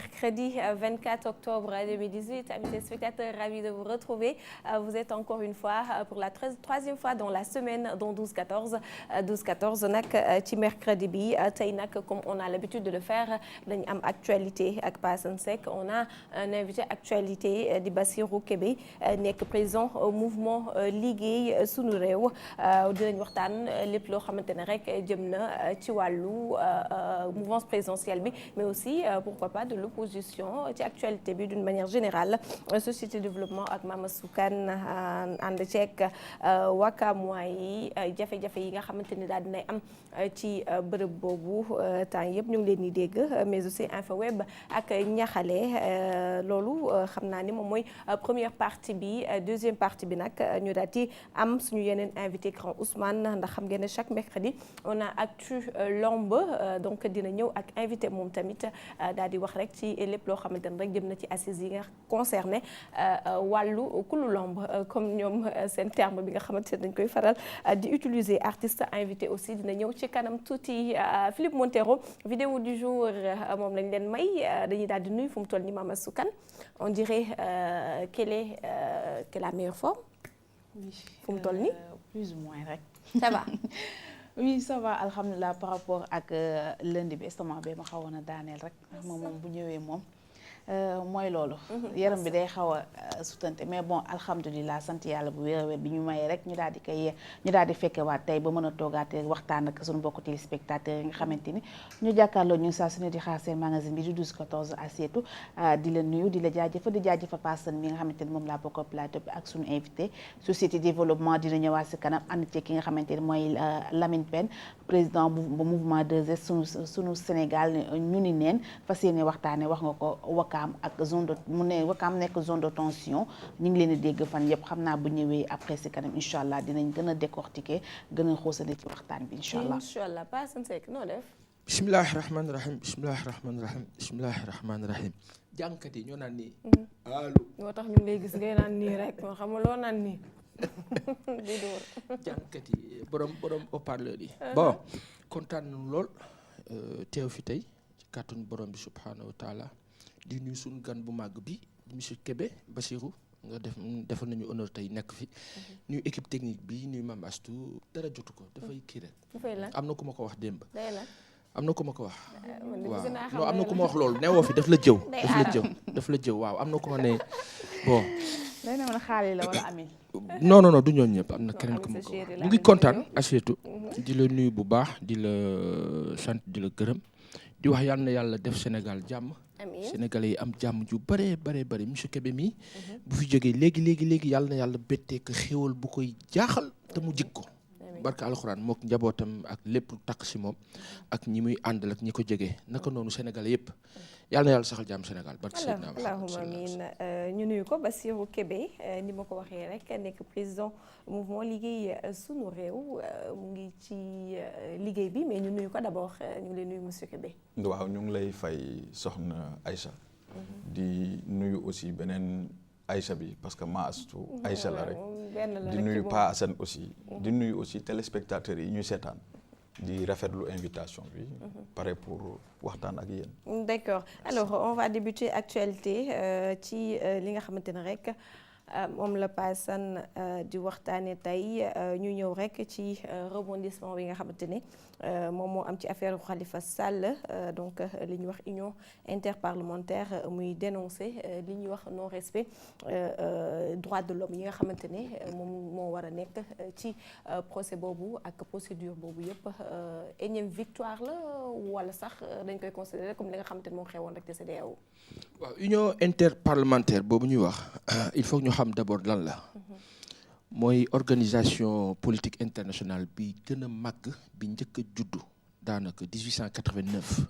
mercredi 24 octobre 2018. Amis téléspectateurs, ravis de vous retrouver. Vous êtes encore une fois pour la troisième fois dans la semaine dans 12-14. 12-14 nag ci mercredi bi tey nag comme on a l'habitude de le faire dañu am actualité ak Pa Assane Seck. On a un invité actualité di Bassirou Kébé nekk président mouvement liggéey sunu réew. Dinañ waxtaan lépp loo xamante ne rek jëm na ci wàllu mouvance présidentielle bi mais aussi pourquoi pas de l'opposition ci actualité bi d'une manière générale société de développement ak Mama Soukan ànd ceeg Wakamwa yi jafe-jafe yi nga xamante ni daal dinay am ci bërëb boobu temps yëpp ñu ngi leen di dégg mais aussi InfoWeb ak ñaxale loolu xam naa ni moom mooy première partie bi deuxième partie bi nag ñu daal di am suñu yeneen invité grand Ousmane ndax xam ngeen ne chaque mercredi on a actu lamb donc dina ñëw ak invité moom tamit daal di wax rek ci lépp loo xamante ne rek jëm na ci assises yi nga concerné wàllu kulu lamb comme ñoom seen terme bi nga xamante ne dañ koy faral di utiliser artiste invité aussi dina ñëw ci kanam tuuti Philippe Montero vidéo du jour moom lañ leen may dañuy daal di nuyu fu mu toll ni Mama Soukan on dirait quelle est la meilleure forme fu mu toll ni plus ou moins rek ça va oui ça va alhamdulilah par rapport ak lundi bi estomac bi ma xawoon a daaneel rek moom bu ñëwee moom mooy loolu yaram bi day xaw a sutante mais bon alhamdulilah sant yàlla bu wér a wér bi ñu mayee rek ñu daal di fekke waat tey ba mën a toogaate waxtaan ak suñu mbokku téléspectateurs yi nga xamante ni ñu jàkkaarloo ñu saa su ne di xaar seen magazine bi du 12-14 Asietu di la nuyu di la jaajëfa di jaajëfa personne bi nga xamante ni moom laa bokk plateau bi ak suñu invité société développement dina ñëwaat si kanam ànd ci ki nga xamante ni mooy Lamine Pène président bu mouvement 2S suñu Sénégal ñu ni neen fas yéene waxtaane wax nga ko Wakaam ak zone de mu ne Wakaam nekk zone de tension ñu ngi leen di dégg fan yëpp xam naa bu ñëwee après si kanam incha allah dinañ gën a décortiquer gën a xoosane ci waxtaan bi incha allah. incha allah Pa Assane Seck noo def. bismillahi rahmaani rahim bismillahi rahmaani rahim bismillahi rahmaani rahim jàngkat yi ñoo naan nii. allo. moo tax ñu ngi lay gis ngay naan nii rek moo xam loo naan nii. di door. jàngkat yi borom haut-parleur yi. bon kontaan nañu lool teew fi tey ci kàttanu borom bi subhanahu wa taala. di nuyu suñu gan bu màgg bi monsieur Kébé Bassirou nga defal nañu honneur tey nekk fi nuyu équipe technique bi nuyu Mame Astou dara jotu ko dafay kii rek am na ku ma ko wax démb am na ku ma ko wax waaw non am na ku ma wax loolu newoo fi daf la jëw waaw am na ku ma ne bon day ne man xaalis la wala amin non du ñooñu ñëpp am na keneen ku ma ko wax ñu ngi kontaan Asietu di la nuyu bu baax di la sant di la gërëm di wax yàlla na yàlla def Sénégal jàmm Sénégalais yi am jàmm ju bare monsieur Kébé mi bu fi jógee léegi yàlla na yàlla bettee ko xéwal bu koy jaaxal te mu jik ko barka alxuraan mook njabootam ak lépp takk si moom ak ñi muy àndal ak ñi ko jege naka noonu Sénégalais yëpp yàlla na yàlla saxal jàmm Sénégal barka Seydina allahumma amiin ñu nuyu ko Bassirou Kébé ni ma ko waxee rek nekk président mouvement liggéey sunu réew mu ngi ci liggéey bi mais ñu nuyu ko d'abord ñu ngi lay nuyu monsieur Kébé. waaw ñu ngi lay fay soxna Aïcha di nuyu aussi beneen Aïcha bi parce que Ma Astou Aïcha la rek di nuyu Pa Assane aussi di nuyu aussi téléspectateurs yi ñuy seetaan di rafetlu invitation bi pare pour waxtaan ak yéen. D'accord alors on va débuter actualité ci li nga xamante ne rek moom la Pa Assane di waxtaane tey ñu ñëw rek ci rebondissement bi nga xamante ne moom moo am ci affaire Khalifa Sall donc li ñuy wax union interparlementaire muy dénoncer li ñuy wax non respect droit de l'homme yi nga xamante ne moom moo war a nekk ci procès boobu ak procédure boobu yëpp énième victoire la wala sax dañ koy considérer comme li nga xamante ne moo xewoon rek te CEDEAO. waaw union interparlementaire boobu ñuy wax il faut ñu xam d'abord lan la mooy organisation politique internationale bi gën a màgg bi njëkk a juddu daanaka 1889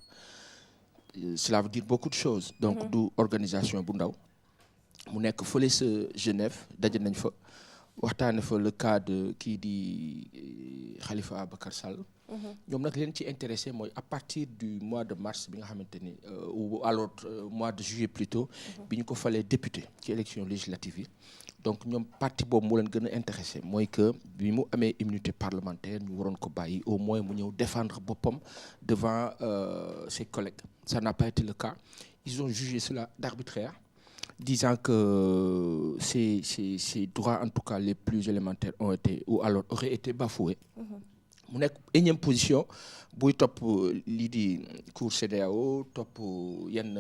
cela veut dire beaucoup de choses donc du organisation bu ndaw mu nekk fële sa Genève daje nañ fa waxtaane fa le cas de kii di Khalifa Ababacar Sall ñoom nag leen ci intéressé mooy à partir du mois de mars bi nga xamante ni ou alors mois de juillet plutôt bi ñu ko falee député ci élection législative yi donc ñoom parti boobu moo leen gën a intéressé mooy que bi mu amee immunité parlementaire ñu waroon ko bàyyi au moins mu ñëw défendre boppam devant ses collègues ça n'a pas été le cas ils ont jugé cela d'arbitraire, disant que ces droits, en tout cas les plus élémentaires, ont été ou alors auraient été bafoués. mu nekk énième position buy topp lii di cour CEDEAO topp yenn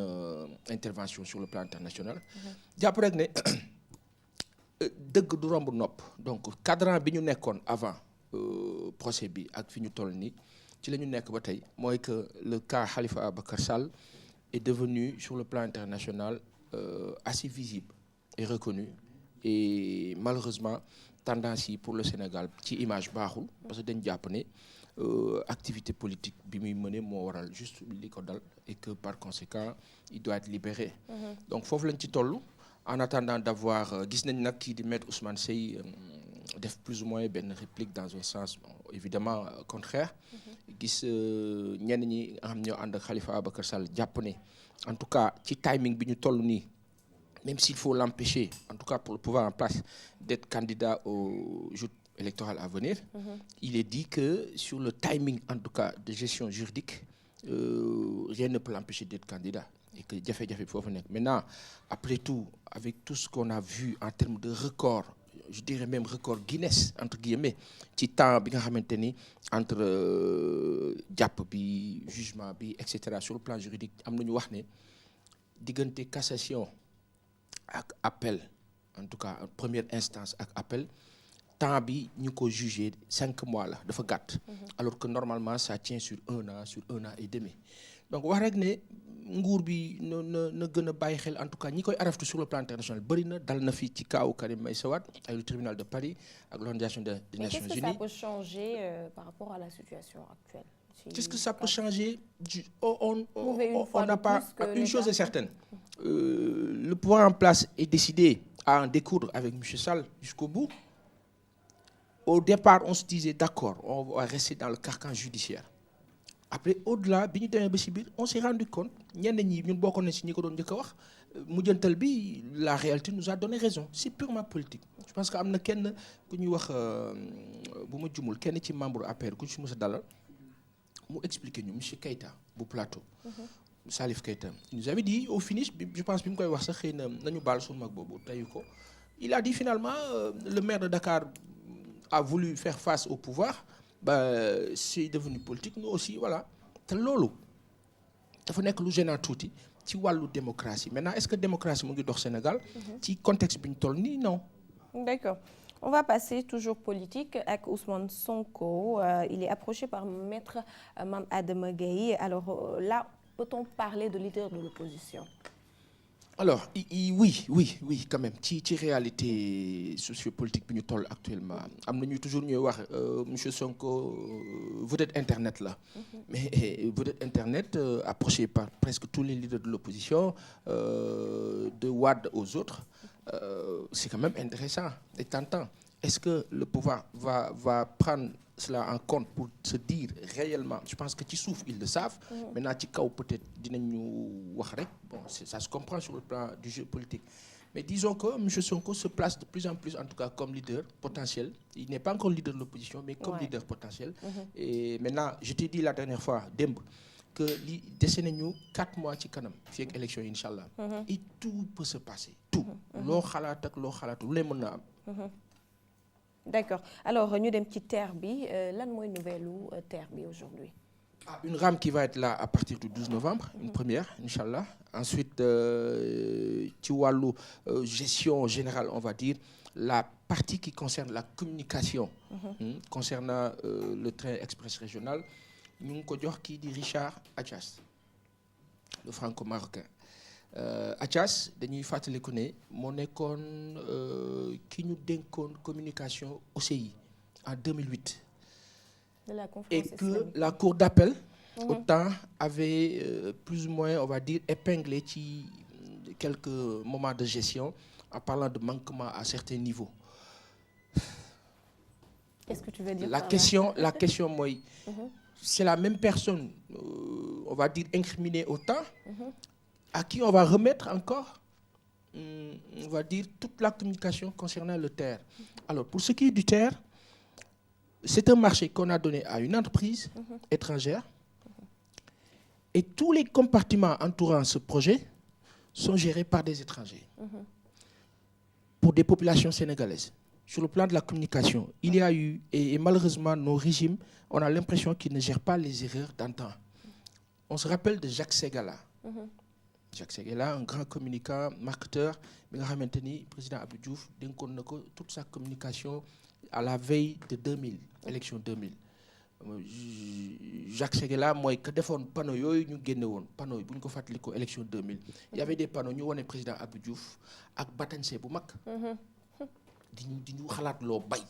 intervention sur le plan international. jàpp rek ne dëgg du romb nopp. donc cadran bi ñu nekkoon avant procès bi ak fi ñu toll nii ci la ñu nekk ba tey mooy que le cas Khalifa Ababacar Sall est devenu sur le plan international assez visible et reconnu et malheureusement tendance yi pour le Sénégal ci image baaxul parce que dañ jàpp ne activité politique bi muy mëne moo waral juste li ko dal et que par conséquent il doit être libéré. donc foofu lañ ci toll en attendant d'avoir gis nañ nag kii di maître Ousmane Seye def plus ou moins benn réplique dans un sens évidemment contraire. gis ñenn ñi nga xam ñoo ànd ak Khalifa Ababacar Sall jàpp ne en tout cas ci timing bi ñu toll nii. Même s'il faut l'empêcher, en tout cas pour le pouvoir en place, d'être candidat au joutes électorales à venir, il est dit que sur le timing, en tout cas, de gestion juridique, rien ne peut l'empêcher d'être candidat. Et que jafe-jafe foofu nekk. Maintenant, après tout, avec tout ce qu'on a vu en termes de record, je dirais même record Guinness, entre guillemets, ci temps bi nga xamante ni entre jàpp bi, jugement bi, etc. sur le plan juridique, am nañu wax ne diggante cassation ak appel en tout cas en première instance ak appel temps bi ñu ko jugé 5 mois la dafa gàtt. alors que normalement ça tient sur 1 an et demi. donc wax rek ne nguur bi na gën a bàyyi xel en tout cas ñi koy araftu sur le plan international bëri na dal na fi ci kaawu Karim Meïssa Wade ak le tribunal de Paris ak l'organisation des Nations Unies. Qu'est-ce que ça peut changer par rapport à la situation actuelle? Qu'est-ce que ça peut changer? On n'a pas. Une chose est certaine. Le pouvoir en place est décidé à en découdre avec M. Sall jusqu'au bout. Au départ, on se disait d'accord, on va rester dans le carcan judiciaire. Après, au-delà, bi ñu demee ba ci biir, on s'est rendu compte ñenn ñi ñun bokkoon na ci ñi ko doon njëkk a wax mujjantal bi la réalité nous a donné raison. C'est purement politique. Je pense que am na kenn ku ñuy wax bu ma jumul kenn ci membre APR ku ci mës a dalal. mu expliquer ñu monsieur Keïta bu plateau. Salif Keïta il nous avait dit au finish je pense bi mu koy wax sax xëy na nañu baal suñu mag boobu teyu ko il a dit finalement le maire de Dakar a voulu faire face au pouvoir c'est devenu politique nous aussi voilà te loolu dafa nekk lu gênant tuuti ci wàllu démocratie maintenant est-ce que démocratie mu ngi dox Sénégal. ci contexte bi ñu toll nii non. D'accord. On va passer toujours politique avec Ousmane Sonko. Il est approché par maître Mame Adama Gueye. Alors là, peut-on parler de leader de l'opposition? Alors oui quand même ci réalité sociopolitique bi ñu toll actuellement am na ñu toujours ñuy wax monsieur Sonko vedette internet la. mais vedette internet approché par presque tous les leaders de l'opposition de Wade aux autres. C'est quand même intéressant et tentant. Est-ce que le pouvoir va prendre cela en compte pour se dire réellement, je pense que ci suuf ils le savent. Maintenant ci kaw peut-être dinañu wax rek bon ça se comprend sur le plan du jeu politique. Mais disons que M. Sonko se place de plus en plus en tout cas comme leader potentiel. Il n'est pas encore leader de l'opposition mais comme leader potentiel. Et maintenant je t'ai dit la dernière fois démb que li dese nañu 4 mois ci kanam fii ak élection yi incha allah. et tout peut se passer tout. loo xalaat ak loo xalaatu lu leen mën na am. D'accord alors ñu dem ci TER bi lan mooy nouvelle TER bi aujourd'hui? Une rame qui va être là à partir du 12 novembre, une première, Inch'Allah. Ensuite, ci wàllu gestion générale, on va dire, la partie qui concerne la communication, concernant le train express régional, ñu ngi ko jox kii di Richard Attias, le franco-marocain. Attias dañuy fàttaliku ne moo nekkoon ki ñu dénkoon communication OCI en 2008. Et que la cour d'appel autant avait plus ou moins on va dire épinglé ci quelques moments de gestion en parlant de manquement à certains niveaux. Qu'est-ce que tu veux dire? La question mooy c'est la même personne on va dire incriminée autant à qui on va remettre encore on va dire toute la communication concernant le TER. Alors pour ce qui est du TER, c'est un marché qu'on a donné à une entreprise étrangère et tous les compartiments entourant ce projet sont gérés par des étrangers. Pour des populations sénégalaises. Sur le plan de la communication, il y a eu, et malheureusement, nos régimes, on a l'impression qu'ils ne gèrent pas les erreurs d'antan. On se rappelle de Jacques Ségala. Jacques Ségala, un grand communicant, marketeur, mais le président Abdou Diouf, toute sa communication à la veille de 2000, élection 2000. Jacques Ségala, moi, que defoon panneau yoy ñu génné won panneau buñ ko fatali ko élection 2000. Il y avait des panneaux ñu woné président Abdou Diouf ak batañse bu mag. di ñu xalaat loo bay.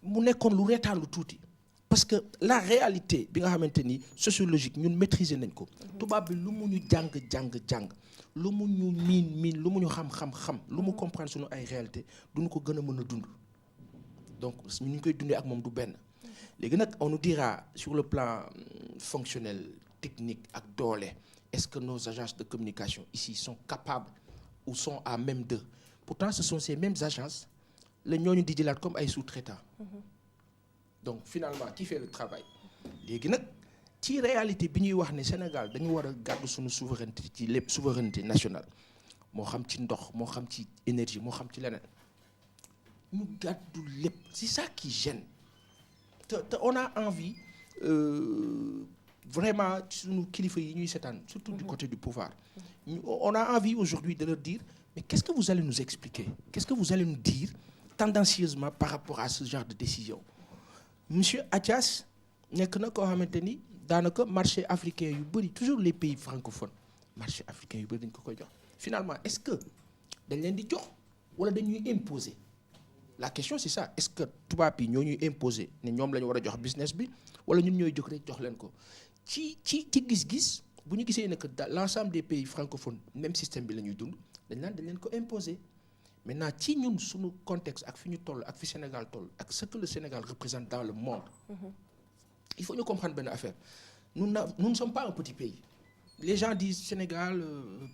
mu nekkoon lu reetaan lu tuuti. parce que la réalité bi nga xamante ni sociologique ñun maîtriser nañ ko. tubaab bi lu mu ñu jàng lu mu ñu miin lu mu ñu xam lu mu comprendre suñu ay réalité duñu ko gën a mën a dund. donc ñu ngi koy dundee ak moom du benn. léegi nag on nous dira sur le plan fonctionnel technique ak doole est-ce que nos agences de communication ici sont capables ou sont à même d'eux. Pourtant, ce sont ces mêmes agences, les ñooñu di jëlaat comme ay sous-traitants. Donc finalement, qui fait le travail? léegi nag ci réalité bi ñuy wax ne Sénégal dañu war a gàddu suñu souveraineté ci lépp souveraineté nationale moo xam ci ndox moo xam ci énergie moo xam ci leneen ñu gàddu lépp c'est ça qui gêne. te on a envie vraiment suñu kilifa yi ñuy seetaan surtout du côté du pouvoir on a envie aujourd'hui de leur dire mais qu'est-ce que vous allez nous expliquer? Qu'est-ce que vous allez nous dire tendancieusement par rapport à ce genre de décision? Monsieur Athias nekk na koo xamante ni daanaka marché africain yu bëri toujours les pays francophones marché africain yu bëri dañ ko koy jox finalement est-ce que dañ leen di jox wala dañuy imposer? La question c'est ça, est-ce que tubaab yi ñoo ñuy imposer ne ñoom la ñu war a jox business bi wala ñun ñooy jóg rek jox leen ko ci gis-gis bu ñu gisee ne que l'ensemble des pays francophones même système bi la ñuy dund dañ leen ko imposer. Maintenant ci ñun suñu contexte ak fi ñu toll ak fi Sénégal toll ak ce que le Sénégal représente dans le monde. Il faut ñu comprendre benn affaire nous ne sommes pas un petit pays. Les gens disent Sénégal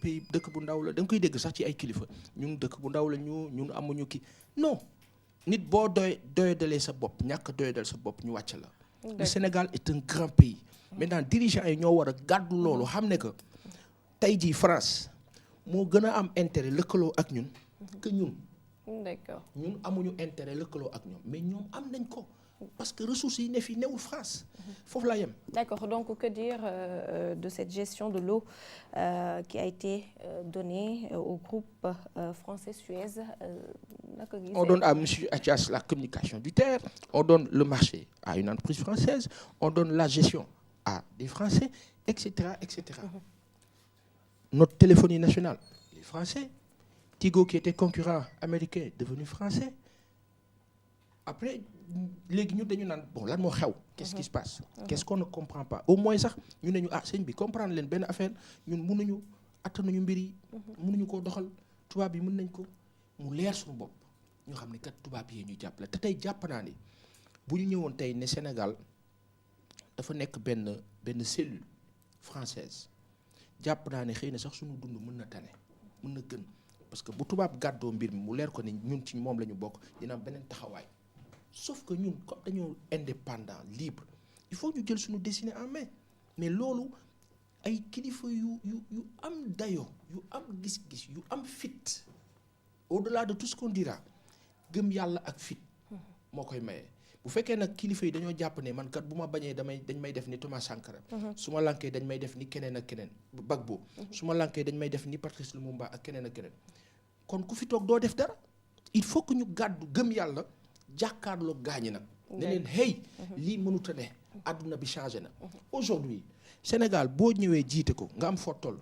pays dëkk bu ndaw la da nga koy dégg sax ci ay kilifa ñun dëkk bu ndaw la ñun amuñu kii non nit boo doyadalee sa bopp ñàkk doyadal sa bopp ñu wàcc la. Le Sénégal est un grand pays. Maintenant dirigeants yi ñoo war a gàddu loolu xam ne que tey jii France moo gën a am intérêt lëkkaloo ak ñun que ñun. D'accord. ñun amuñu intérêt lëkkaloo ak ñoom mais ñoom am nañ ko. Parce que ressources yi ne fi newul France. foofu laa yem. D'accord, donc que dire de cette gestion de l'eau qui a été donnée au groupe français Suez on donne à monsieur Athias la communication du terre, on donne le marché à une entreprise française, on donne la gestion à des Français, etc. etc. Notre téléphonie nationale, les Français. Tigo qui était concurrent américain devenu français. Après léegi ñu dañu naan bon lan moo xew qu'est-ce qui se passe qu'est-ce qu'on ne comprend pas au moins sax ñu ne ñu sëñ bi comprendre leen benn affaire ñun mënuñu attanuñu mbir yi mënuñu koo doxal tubaab yi mën nañ ko mu leer suñu bopp ñu xam ne kat tubaab yi ñu jàppale te tey jàpp naa ni bu ñu ñëwoon tey ne Sénégal dafa nekk benn cellule française jàpp naa ne xëy na sax suñu dund mën na tane mën na gën parce que bu tubaab gàddoo mbir mi mu leer ko ni ñun ci moom la ñu bokk dina am beneen taxawaay. Sauf que ñun comme dañoo indépendant libre il faut ñu jël suñu destinée en main mais loolu ay kilifa yu am dayo yu am gis-gis yu am fit au-delà de tout ce qu'on dira gëm yàlla ak fit moo koy maye. bu fekkee nag kilifa yi dañoo jàpp ne man kat bu ma bañee dañ may def ni Thomas Sankara. su ma lankee dañ may def ni keneen ak keneen Gbagbo. su ma lankee dañ may def ni Patrice Lumumba ak keneen ak keneen kon ku fi toog doo def dara il faut que ñu gàddu gëm yàlla. jàkkaarloo gaañi nag ne leen hey lii mënut a ne àdduna bi changé na aujourd'hui Sénégal boo ñëwee jiite ko nga am foo toll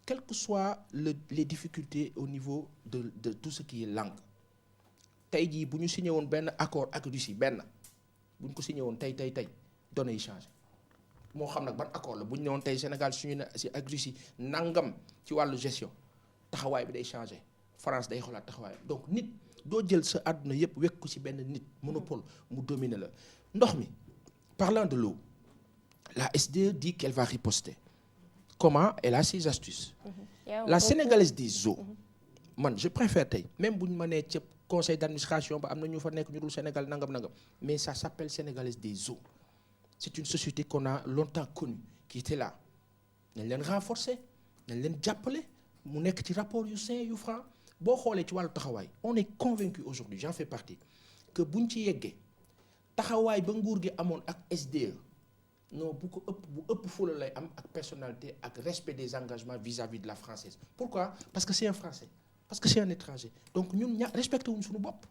quelles que soient les difficultés au niveau de tout ce qui est langue tey jii bu ñu signé woon benn accord ak Russie benn bu ñu ko signé woon tey données yi changé moo xam nag ban accord la bu ñu ne woon tey Sénégal suñu ne si ak Russie nangam ci wàllu gestion taxawaay bi day changé France day xoolaat taxawaay donc nit doo jël sa àdduna yëpp wekk ko ci benn nit monopole mu dominer la ndox mi parlant de l'eau la SDE dit qu'elle va riposter comment elle a ses astuces la sénégalaise des eaux man je préfère tey même bu ñu ma nee ca conseil d'administration ba am na ñu fa nekk ñu dul Sénégal nangam mais ça s'appelle sénégalaise des eaux c'est une société qu'on a longtemps connue qui était là nañ leen renforcer nañ leen jàppale mu nekk ci rapport yu sain yu franc boo xoolee ci wàllu taxawaay on est convaincu aujourd'hui j'en fais partie que buñ ci yeggee taxawaay ba nguur gi amoon ak SDE non bu ëpp fula lay am ak personnalité ak respect des engagements vis-à-vis de la française. Pourquoi? Parce que c'est un Français, parce que c'est un étranger. Donc ñun respecté wuñ suñu bopp.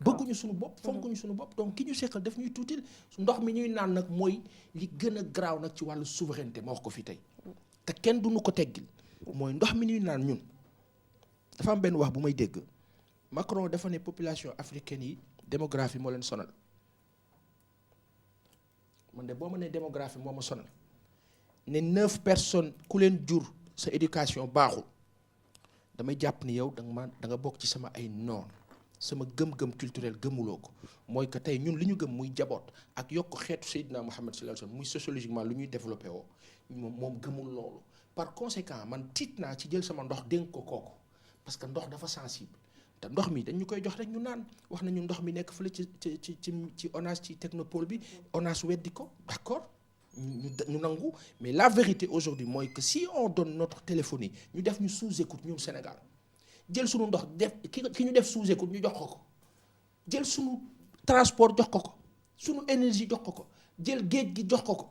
bëgguñu suñu bopp fonkuñu suñu bopp. Donc ki ñu seqal daf ñuy tuutil ndox mi ñuy naan nag mooy li gën a garaaw nag ci wàllu souveraineté ma wax ko fi tey te kenn duñu ko teggil mooy ndox mi ñuy naan ñun dafa am benn wax bu may dégg Macron dafa ne population africaine yi démographie moo leen sonal. man de boo ma nee démographie moo ma sonal ne 9 personnes ku leen jur sa éducation baaxul damay jàpp ni yow da nga bokk ci sama ay noon sama gëm-gëm culturel gëmuloo ko mooy que tey ñun li ñu gëm muy jaboot ak yokk xeetu Seydina Mohamed sallallahu alayhi wasallam muy sociologiquement lu ñuy développé woo moom gëmul loolu. par conséquent man tiit naa ci jël sama ndox dénk ko kooku parce que ndox dafa sensible. te ndox mi dañ ñu koy jox rek ñu naan wax nañu ndox mi nekk fële ci ONAS ci technopole bi ONAS weddi ko d'accord ñu nangu mais la vérité aujourd'hui mooy que si on donne notre téléphonie ñu def ñu sous-écoute ñun Sénégal jël suñu ndox def ki ñu def sous-écoute ñu jox ko jël suñu transport jox ko suñu énergie jox ko jël géej gi jox ko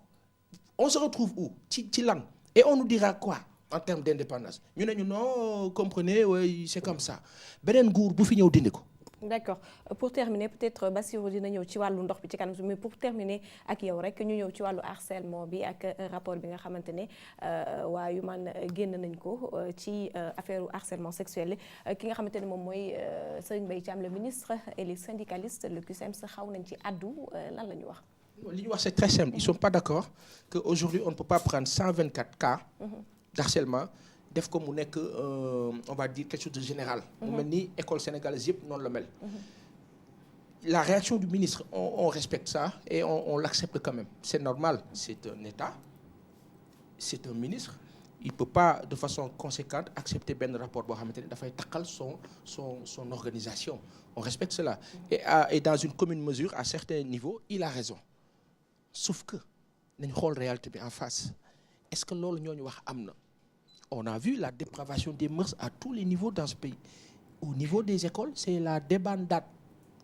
on se retrouve où ci lan et on nous dira quoi en termes d'indépendance ñu ne ñu non comprenez oui c'est comme ça beneen nguur bu fi ñëw dindi ko. d'accord pour terminer peut-être Bassirou dina ñëw ci wàllu ndox bi ci kanam mais pour terminer ak yow rek ñu ñëw ci wàllu harcèlement bi ak rapport bi nga xamante ne waa Human génn nañ ko ci affaire harcèlement sexuel ki nga xamante ne moom mooy Serigne Mbaye Thiam le ministre et les syndicalistes le CUSEMS xaw nañ ci addu lan la ñu wax. li ñu wax c'est très simple ils sont pas d'accord que aujourd'hui on ne peut pas prendre 124 cas. d'harcèlement def ko mu nekk on va dire quelque chose de général. mu mel ni école sénégalaise yëpp noonu la mel. La réaction du ministre on respecte ça et on l'accepte quand même c'est normal c'est un État c'est un ministre il peut pas de façon conséquente accepter benn rapport boo xamante ne dafay taqal son organisation on respecte cela et dans une commune mesure à certains niveaux il a raison sauf que nañ xool réalité bi en face est-ce que loolu ñooñu wax am na. On a vu la dépravation des mœurs à tous les niveaux dans ce pays. Au niveau des écoles, c'est la débandade.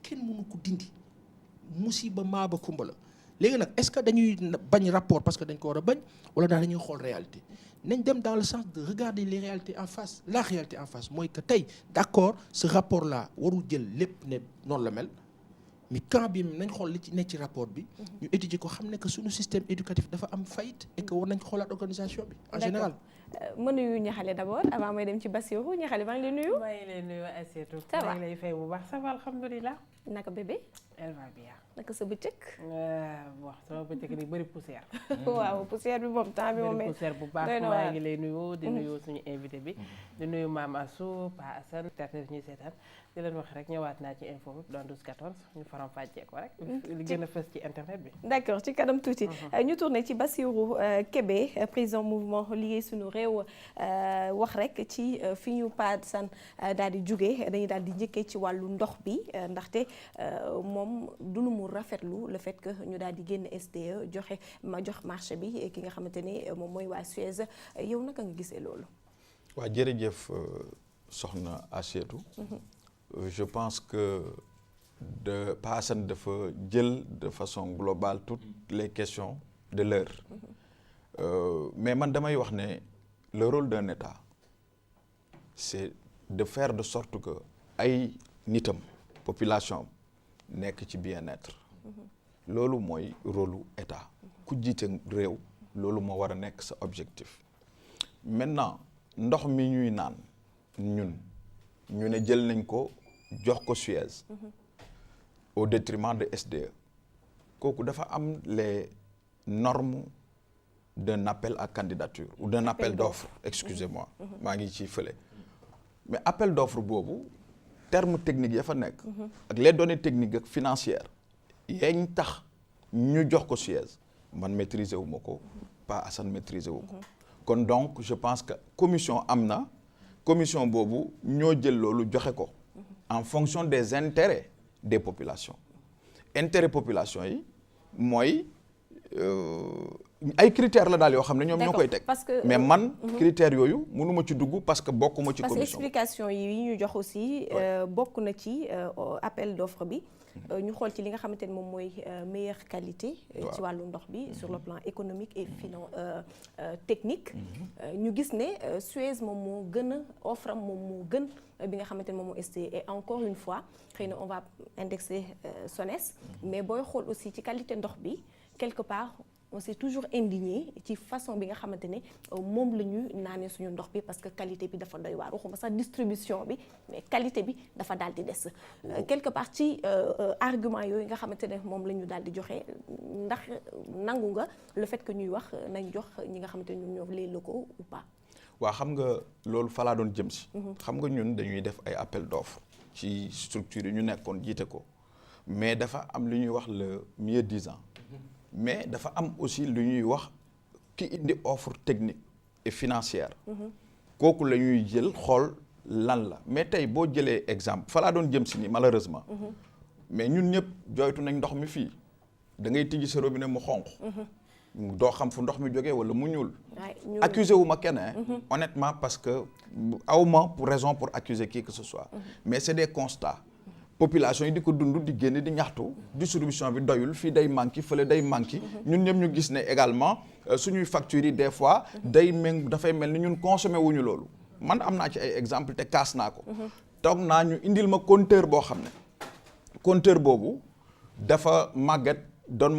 Kenn mënu ko dindi musiba maaba kumba la léegi nag est-ce que dañuy bañ rapport parce que dañ ko war a bañ wala daal dañuy xool réalité nañ dem dans le sens de regarder les réalités en face la réalité en face mooy que tey d'accord ce rapport là warul jël lépp ne noonu la mel mais quand bi nañ xool li ci nekk ci rapport bi ñu étudier ko xam ne que suñu système éducatif dafa am faillite et que war nañ xoolaat organisation bi en général. ma nuyu Ñaxale d'abord avant may dem ci Bassirou Ñaxale maa ngi lay nuyu. maa ngi lay nuyu Aïssatou. ça va maa ngi lay fay bu baax ça va alhamdulilah. naka bébé. elle va bien. naka sa bëccëg. wax sama bëccëg di bëri poussière. waaw poussière bi moom temps bi moom bëri poussière bu baax maa ngi lay nuyu di nuyu suñu invité bi. di nuyu Mame Assou Pa Assane internet ñuy seetaan di leen wax rek ñëwaat naa ci info bi dans 12-14 ñu faram fàccee ko rek. li gën a fës ci internet bi. d'accord ci kanam tuuti. ñu tourné ci Bassirou Kébé président mouvement Liggéey Sunu Réew wax rek ci fi ñu Pa Assane daal di jugee dañuy daal di njëkkee ci wàllu ndox bi ndaxte moom du lu mu rafetlu le fait que ñu daal di génn SDE jox marché bi ki nga xamante ne moom mooy waa Suez yow naka nga gisee loolu. waa jërëjëf soxna Aïssatou. Je pense que Pa Assane dafa jël de façon globale toutes les questions de l'heure. Mais man damay wax ne le rôle d'un État c'est de faire de sorte que ay nitam population nekk ci bien-être. loolu mooy rôle État ku jiite réew loolu moo war a nekk sa objectif. Maintenant ndox mi ñuy naan ñun ñu ne jël nañ ko jox ko Suez au détriment de SDE kooku dafa am les normes d'un appel à candidature ou d'un appel d'offre excusez-moi maa ngi ci fële mais appel d'offre boobu terme technique ya fa nekk ak les données techniques ak financières yañ tax ñu jox ko Suez man maîtriser wu ma ko Pa Assane maîtriser wu ko kon donc je pense que commission am na commission boobu ñoo jël loolu joxe ko en fonction des intérêts des populations intérêt population yi mooy ay critères la daal yoo xam ne ñoom ñoo koy teg. parce que mais man critères yooyu mënuma ci dugg parce que bokkuma ci commission. parce que explication yi ñu jox aussi bokk na ci appel d'offre bi. ñu xool ci li nga xamante ni moom mooy meilleure qualité. ci wàllu ndox bi sur le plan économique et technique. ñu gis ne Suez moom moo gën a offre am moom moo gën bi nga xamante ni moom moo SDE et encore une fois xëy na on va indexer SONES mais booy xool aussi ci qualité ndox bi quelque part. On s'est toujours indigné ci façon bi nga xamante ne moom la ñu naanee suñu ndox bi parce que qualité bi dafa doy waar waxuma sax distribution bi mais qualité bi dafa daal di des. quelque part ci argument yooyu nga xamante ne moom la ñu daal di joxe ndax nangu nga le fait que ñuy wax nañ jox ñi nga xamante ne ñoom ñoo les locaux ou pas. waaw xam nga loolu fa laa doon jëm si. xam nga ñun dañuy def ay appel d'offre ci structure yi ñu nekkoon jiite ko mais dafa am lu ñuy wax le mieux disant. mais dafa am aussi lu ñuy wax ki indi offre technique et financière kooku la ñuy jël xool lan la mais tey boo jëlee exemple fa laa doon jëm si ni malheureusement mais ñun ñëpp jooytu nañ ndox mi fii da ngay tijji sa robinet mu xonq doo xam fu ndox mi jógee wala mu ñuul accuser wu ma kenn honnêtement parce que awma pour raison pour accuser qui que ce soit mais c'est des constats population yi di ko dund di génn di ñaxtu distribution bi doyul fii day manqué fële day manqué ñun ñëpp ñu gis ne également suñuy factures yi des fois dafay mel ni ñun consommé wuñu loolu man am naa ci ay exemple te kaas naa ko toog naa ñu indil ma compteur boo xam ne compteur boobu dafa màgget doon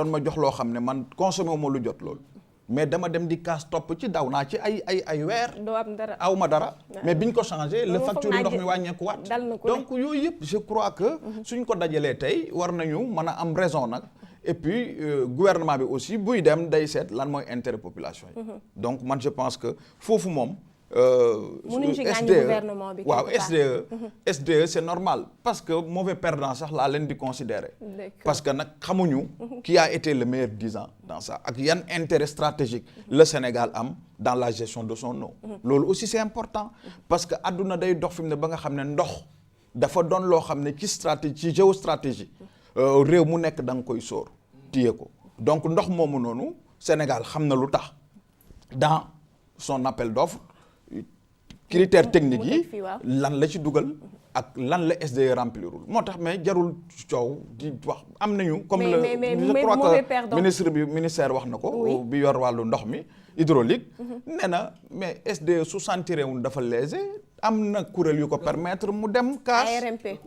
ma jox loo xam ne man consommé wu ma lu jot loolu mais dama dem di kaas topp ci daw naa ci ay weer. doo am dara aw ma dara. mais biñ ko changé le facture ndox mi wàññeeku waat. donc yooyu yëpp je crois que suñ ko dajalee tey war nañu mën a am raison nag. et puis gouvernement bi aussi buy dem day seet lan mooy intérêt population yi. donc man je pense que foofu moom. mënuñ ci gaañ gouvernement bi. waaw SDE c'est normal parce que mauvais perdant sax laa leen di considérer. parce que nag xamuñu. qui a été le meilleur disant dans ça ak yan intérêt stratégique le Sénégal am dans la gestion de son eau. loolu aussi c'est important parce que adduna day dox fi mu ne ba nga xam ne ndox dafa doon loo xam ne ci stratégie ci géostratégie réew mu nekk da nga koy sóor téye ko donc ndox moomu noonu Sénégal xam na lu tax dans son appel d'offre critères techniques yi lan la ci dugal ak lan la SDE remplirul moo tax mais jarul coow di wax am nañu comme je crois que ministère wax na ko bi yor wàllu ndox mi hydraulique nee na mais SDE su sentiré wul dafa lésé am na kuréel yu ko permettre mu dem kaas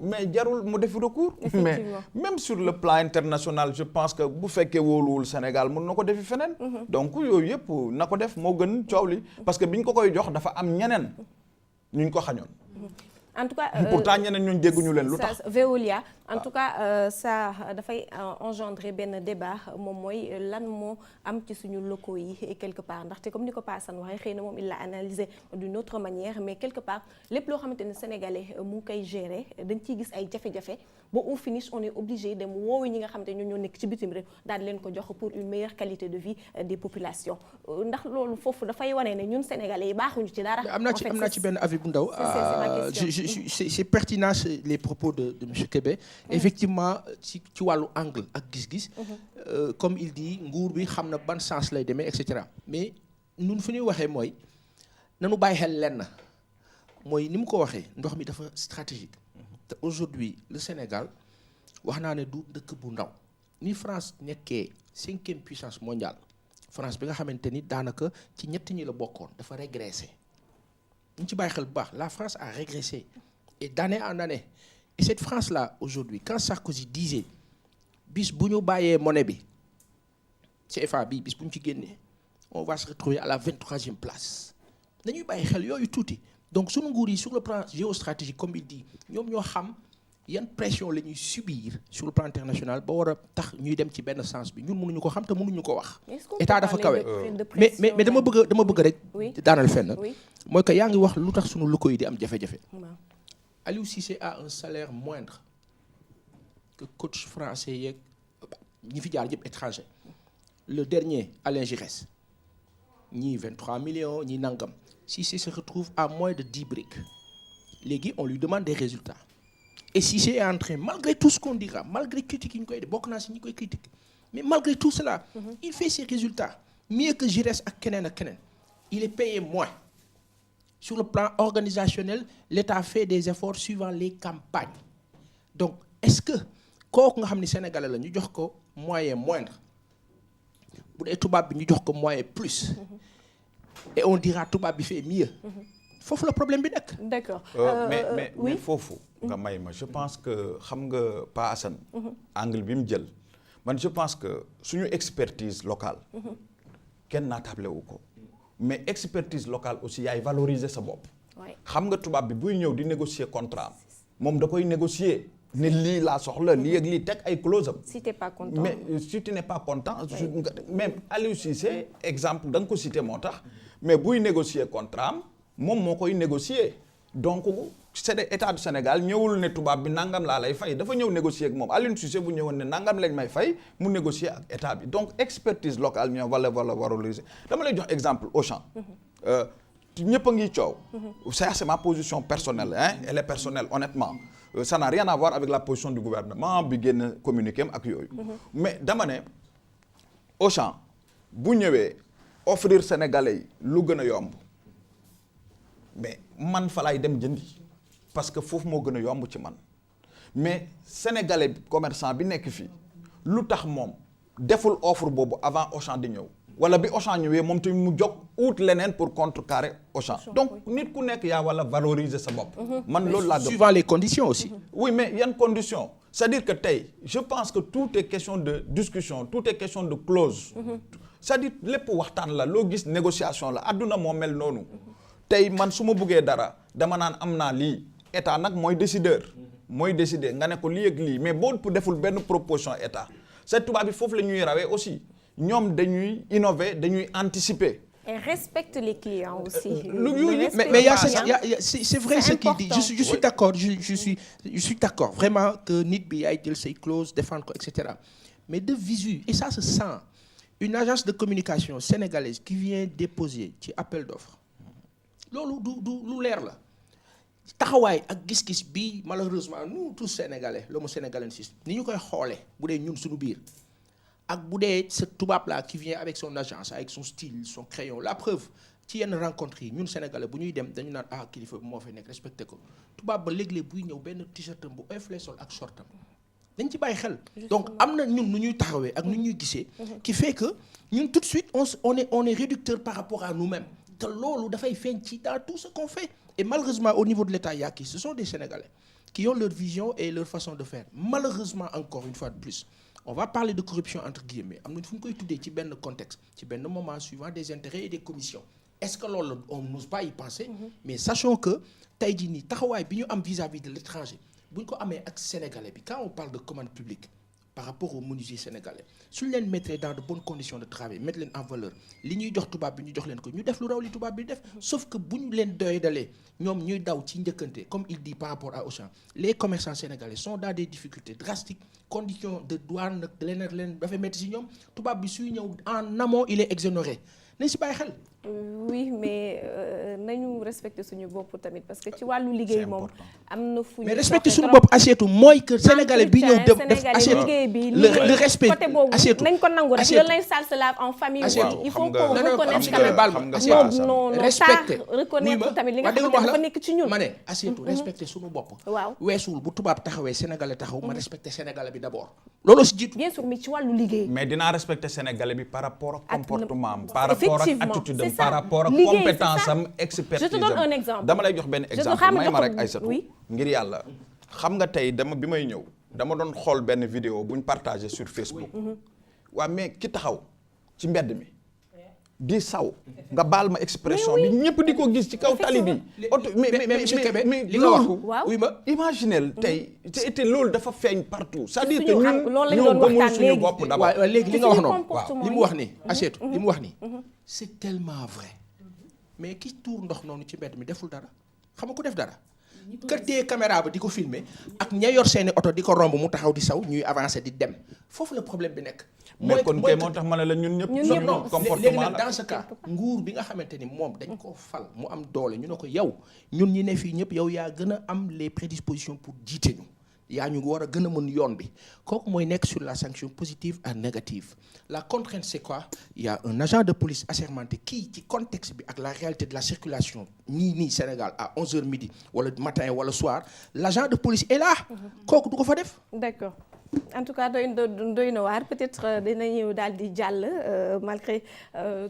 mais jarul mu def recours mais même sur le plan international je pense que bu fekkee wóoluwul Sénégal mën na ko defi feneen donc yooyu yëpp na ko def moo gën coow li parce que biñ ko koy jox dafa am ñeneen ñu ko xañoon en tout cas pourtant ñeneen ñooñu dégguñu leen lu tax Veolia en tout cas ça dafay engendrer benn débat moom mooy lan moo am ci suñu locaux yi quelque part ndaxte comme ni ko Pa Assane waxee xëy na moom il l'a analysé d'une autre manière mais quelque part lépp loo xamante ne sénégalais mu ngi koy gérer dañ ciy gis ay jafe-jafe ba au finish on est obligé dem woowu ñi nga xamante ne ñoo nekk ci bitim réew daal leen ko jox pour une meilleure qualité de vie des populations ndax loolu foofu dafay wane ne ñun sénégalais yi baaxuñu ci dara. am naa ci benn avis bu ndaw. c'est pertinent les propos de monsieur Kébé. Effectivement ci wàllu angle ak gis-gis. comme il dit nguur bi xam na ban sens lay demee et cetera mais ñun fu ñuy waxee mooy nanu bàyyi xel lenn mooy ni mu ko waxee ndox mi dafa stratégique. te aujourd'hui le Sénégal wax naa ne du dëkk bu ndaw ni France nekkee 5e puissance mondiale France bi nga xamante ni daanaka ci ñett ñi la bokkoon dafa régressé ñu ci bàyyi xel bu baax la France a régressé et d'année en année et cette France-là aujourd'hui quand Sarkozy disait bis bu ñu bàyyee monnaie bi CFA bi bis bu ñu ci génnee on va se retrouver à la 23e place nañuy bàyyi xel yooyu tuuti donc sunu nguur yi sur le plan géostratégique comme il dit ñoom ñoo xam yan pression la ñuy subir sur le plan international ba war a tax ñuy dem ci benn sens bi ñun mënuñu ko xam te mënuñu ko wax. état dafa kawe mais dama bëgg rek. daanal fenn. mooy que yaa ngi wax lu tax sunu locaux yi di am jafe-jafe. Aliou Cissé a un salaire moindre que coach français yeeg ñi fi jaar yëpp étranger. Le dernier Alain Giresse ñii 23 millions ñii nangam Cissé se retrouve à moins de 10 briques léegi on lui demande des résultats. Et Cissé est en train malgré tout ce qu'on dira malgré critique yi ñu koy def bokk naa si ñi koy critique mais malgré tout cela il fait ses résultats mieux que Giresse ak keneen ak keneen. Il est payé moins. Sur le plan organisationnel, l'État fait des efforts suivant les campagnes. Donc, est-ce que kooku nga xam ne Sénégalais la ñu jox ko moyen moindre bu dee tubaab bi ñu jox ko moyen plus et on dira tubaab bi fait mieux. Foofu la problème bi nekk. D'accord. Mais foofu nga may ma je pense que xam nga Pa Assane angle bi mu jël man je pense que suñu expertise locale kenn naatable wu ko mais expertise locale aussi yaay valoriser sa bopp. xam nga tubaab bi buy ñëw di négocier contrat moom da koy négocier ne lii laa soxla lii ak lii teg ay clause am. Si t'es pas content. mais si tu n'es pas content. même Aliou Cissé exemple da nga ko cité moo tax mais buy négocier contrat am moom moo koy négocier donc c'est état du Sénégal ñëwul ne tubaab bi nangam laa lay fay dafa ñëw négocier ak moom Aliou Cissé bu ñëwoon ne nangam lañ may fay mu négocier ak état bi donc expertise locale ñoo valoriser dama lay jox exemple Auchan. ñëpp a ngi coow. ça c'est ma position personnelle hein elle est personnelle honnêtement. Ça n'a rien à voir avec la position du gouvernement bi génn communiqué am ak yooyu. mais dama ne Auchan bu ñëwee offrir Sénégalais yi lu gën a yomb mais man fa laay dem jëndi parce que foofu moo gën a yomb ci man mais Sénégalais commerçant bi nekk fii lu tax moom deful offre boobu avant Auchan di ñëw. wala bi Auchan ñëwee moom tamit mu jóg ut leneen pour contrecarrer Auchan donc nit ku nekk yaa wala valoriser sa bopp. man loolu laa gëm suivant les conditions aussi. oui mais yan conditions c'est-à-dire que tey je pense que tout est question de discussion tout est question de clause. c'est-à-dire lépp waxtaan la loo gis négociation la adduna moo mel noonu. tey man su ma buggee dara dama naan am naa lii état nag mooy décideur. mooy décider nga ne ko lii ak lii mais boo deful benn proposition état c'est tubaab bi foofu la ñuy rawee aussi. ñoom dañuy innover dañuy anticiper. Et respecte les clients aussi. Mais c'est vrai ce qu'il dit. Je suis d'accord. Je suis d'accord vraiment que nit bi yaay jël say clause défendre ko et cetera. Mais de visu et ça se sent. Une agence de communication sénégalaise qui vient déposer ci appel d'offres loolu du lu leer la taxawaay ak gis-gis bi malheureusement nous tous sénégalais l'homo sénégalensis ni ñu koy xoolee bu dee ñun suñu biir. ak bu dee ce tubaab là qui vient avec son agence avec son style son crayon la preuve ci yenn rencontre yi ñun sénégalais bu ñuy dem dañu naan kilifa bi moo fay nekk respecté ko tubaab ba léeg-léeg buy ñëw benn t-shirtam bu oyof lay sol ak shortam dañ ci bàyyi xel. donc am na ñun nu ñuy taxawee ak nu ñuy gisee. qui fait que ñun tout de suite on est réducteur par rapport à nous-mêmes te loolu dafay feeñ ci dans tout ce qu'on fait et malheureusement au niveau de l'État yaa kii ce sont des Sénégalais qui ont leur vision et leur façon de faire malheureusement encore une fois de plus. On va parler de corruption entre guillemets am na fu ñu koy tuddee ci benn contexte ci benn moment suivant des intérêts et des commissions est-ce que loolu on n'ose pas y penser mais sachons que tey jii nii taxawaay bi ñu am vis-à-vis de l'étranger bu ñu ko amee ak sénégalais bi quand on parle de commande publique par rapport aux menuisiers sénégalais suñu leen mettre dans de bonnes conditions de travail mettre leen en valeur li ñuy jox tubaab bi ñu jox leen ko ñu def lu raw li tubaab bi def sauf que bu ñu leen doyalee ñoom ñuy daw ci njëkkante comme il dit par rapport à Auchan les commerçants sénégalais sont dans des difficultés drastiques conditions de douane nag leneen dafay métti si ñoom tubaab bi suy ñëw en amont il est exonéré nañ si bàyyi xel. oui mais nañu respecter suñu bopp tamit parce que ci wàllu liggéey moom am na fu ñu. mais respecter suñu bopp assiette mooy que sénégalais bi ñëw def assiette le respect côté boobu nañ ko nangu rek le linge sale se lave en famille. il faut qu'on reconnaisse quand même non respecter reconnaître tamit li nga xamante dafa nekk ci ñun. ma ne assiette respecter suñu bopp. waaw weesuwul bu tubaab taxawee sénégalais taxaw ma respecter sénégalais bi d'abord. loolu si jiitu. bien sûr mais ci wàllu liggéey. mais dinaa respecter sénégalais bi par rapport ak comportement am par rapport ak attitude am par rapport ak compétence am expertise am. je te donne un exemple. dama lay jox benn exemple may ma rek Aïssatou ngir yàlla xam nga tey bi may ñëw dama doon xool benn vidéo buñ partagé sur Facebook. waaw mais ki taxaw ci mbedd mi di saw nga baal ma expression bi ñëpp di ko gis ci kaw tali bi. mais li nga wax oui ma imaginez tey te loolu dafa feeñ partout. c'est-à-dire que loolu ñun ñoo gëmul suñu bopp d'abord. waaw léegi li nga wax noonu li mu wax nii assiette li mu wax nii c'est tellement vrai mais ki tuur ndox noonu ci mbedd mi deful dara xam nga ko def dara kër tee caméra ba di ko filmer ak ña yor seeni oto di ko romb mu taxaw di saw ñuy avancer di dem foofu la problème bi nekk. mais kon kay moo tax ma ne la ñun ñëpp. non comportement léegi nag dans ce cas nguur bi nga xamante ni moom dañ koo fal mu am doole ñu ne ko yow ñun ñi ne fii ñëpp yow yaa gën a am les prédispositions pour jiite ñu yaa ñu war a gën a mën yoon bi kooku mooy nekk sur la sanction positive et négative. La contrainte c'est quoi? Il y a un agent de police assermenté qui ci contexte bi ak la réalité de la circulation nii Sénégal à 11h midi wala matin wala soir l'agent de police est là. kooku du ko fa def. D'accord. En tout cas doy na waar peut-être dinañu daal di jàll malgré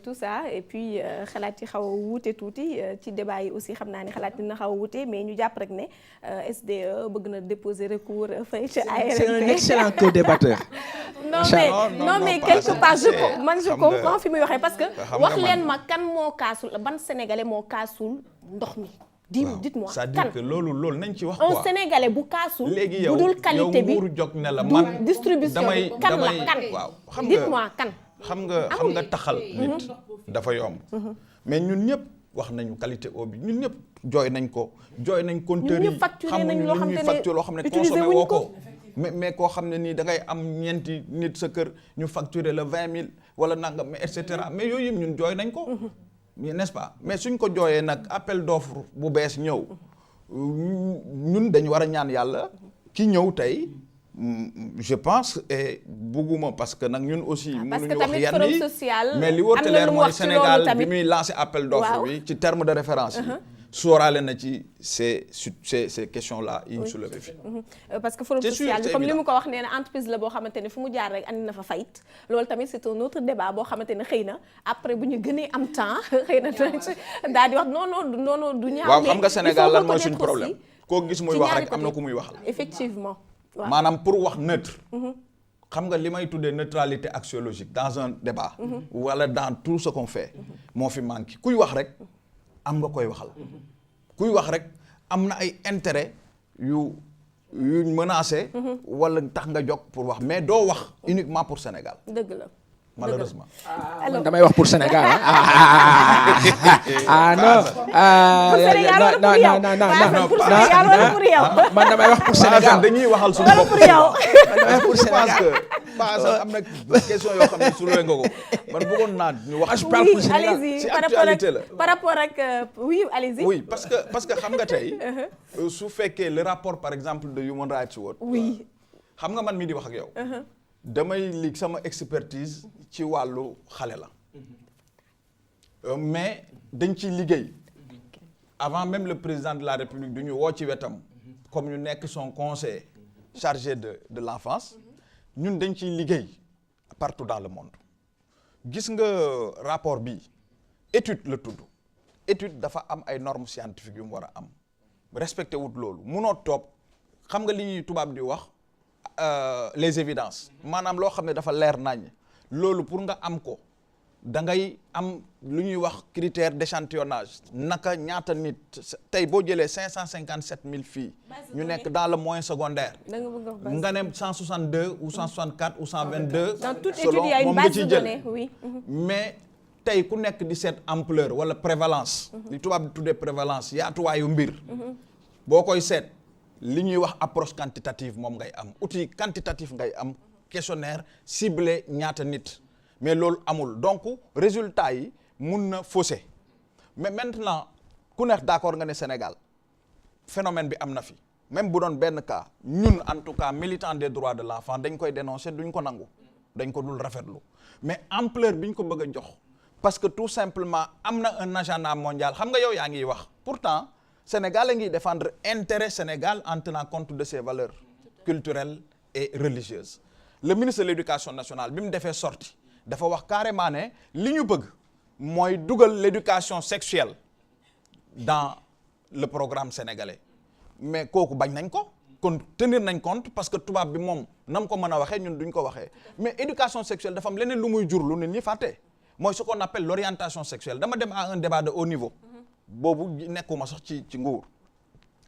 tout ça et puis xalaat yi xaw a wuute tuuti ci débat yi aussi xam naa ne xalaat dina xaw a wuute mais ñu jàpp rek ne SDE bëgg na déposer recours fay ci ARMP. C'est un excellent co-débatteur. non mais quelque part je comprends fi muy waxee parce que wax leen ma kan moo kaasul ban sénégalais moo kaasul ndox mi. dites-moi c'est-à-dire que loolu nañ ci wax quoi. un sénégalais bu kaasul. léegi yow budul qualité bi nguuru jog ne la man distribution bi kan la kan. waaw dites-moi kan. xam nga taxal nit dafa yomb. mais ñun ñëpp wax nañu qualité eau bi ñun ñëpp jooy nañ compteur yi xam nañ loo xam ne consommé woo ko. mais koo xam ne nii da ngay am ñeenti nit sa kër ñu facturer la 20 000 wala nangam mais et cetera mais yooyu yëpp ñun jooy nañ ko. n'est-ce pas mais suñ ko jooyee nag appel d'offre bu bees ñëw ñun dañu war a ñaan yàlla ki ñëw tey je pense et bugguma parce que nag ñun aussi mënuñu wax yenn yi mais li wóor te leer mooy Sénégal bi muy lancé appel d'offre bi ci terme de référence yi sóoraale na ci ces questions là yi ñu soulevé fi parce que forum social bi comme li mu ko wax nee na entreprise la boo xamante ne fu mu jaar rek andi na fa fayit loolu tamit c'est un autre débat boo xamante ne xëy na après bu ñu gënee am temps xëy na daal di wax non du ñaaw. waaw xam nga Sénégal lan mooy suñu problème koo gis muy wax rek am na ku muy waxal. effectivement waaw maanaam pour wax neutre. xam nga li may tuddee neutralité axiologique dans un débat. wala dans tout ce qu'on fait. moo fi manqué kuy wax rek. am nga koy waxal kuy wax rek am na ay intérêt yu menacé wala tax nga jóg pour wax mais doo wax uniquement pour Sénégal. dëgg la malheureusement. alors damay wax pour Sénégal non. pour Sénégal wala pour yow pour Sénégal wala pour yow. man damay wax pour Sénégal dañuy waxal suñu bopp pour yow. damay wax pour Sénégal. parce que am na question yoo xam ne soulevé nga ko man bëggoon naa ñu wax. je parle pour Sénégal ci actualité la par rapport ak oui allez-y. oui parce que xam nga tey su fekkee le rapport par exemple de Human Rights Watch. oui xam nga man mii di wax ak yow. damay lig sama expertise ci wàllu xale la mais dañ ciy liggéey avant même le président de la République du ñu woo ci wetam comme ñu nekk son conseiller chargé de l'enfance ñun dañ ciy liggéey partout dans le monde gis nga rapport bi étude la tudd étude dafa am ay normes scientifiques yu mu war a am respecté wut loolu munoo toog xam nga li ñuy tubaab di wax les évidences maanaam loo xam ne dafa leer nañ loolu pour nga am ko da ngay am lu ñuy wax critère d'échantillonnage naka ñaata nit tey boo jëlee 557 000 filles ñu nekk dans le moyen secondaire nga ne 162 ou 164 ou 122 dans toute selon étude il y a une moom nga base ciy de jël données oui. mais tey ku nekk di seet ampleur wala prévalence li tubaab di tuddee prévalence yaatuwaayu mbir boo koy seet li ñuy wax approche quantitative moom ngay am outil quantitatif ngay am questionnaire ciblé ñaata nit mais loolu amul donc résultat yi mun na fausser mais maintenant ku nekk d'accord nga ne Sénégal phénomène bi am na fi même bu doon benn cas ñun en tout cas militant des droits de l'enfant dañ koy dénoncer duñ ko nangu dañ ko dul rafetlu mais ampleur bi ñu ko bëgg a jox parce que tout simplement am na un agenda mondial xam nga yow yaa ngi wax pourtant Sénégal a ngi défendre intérêt Sénégal en tenant compte de ses valeurs culturelles et religieuses le ministre de l'éducation nationale bi mu defee sortie dafa wax carrément ne li ñu bëgg mooy dugal l'éducation sexuelle dans le programme sénégalais mais kooku bañ nañ ko kon tenir nañ compte parce que tubaab bi moom nam ko mën a waxee ñun duñ ko waxee mais éducation sexuelle dafa am leneen lu muy jur lu nit ñi fàtte mooy ce qu'on appelle l'orientation sexuelle dama dem à un débat de haut niveau boobu nekkuma sax ci nguur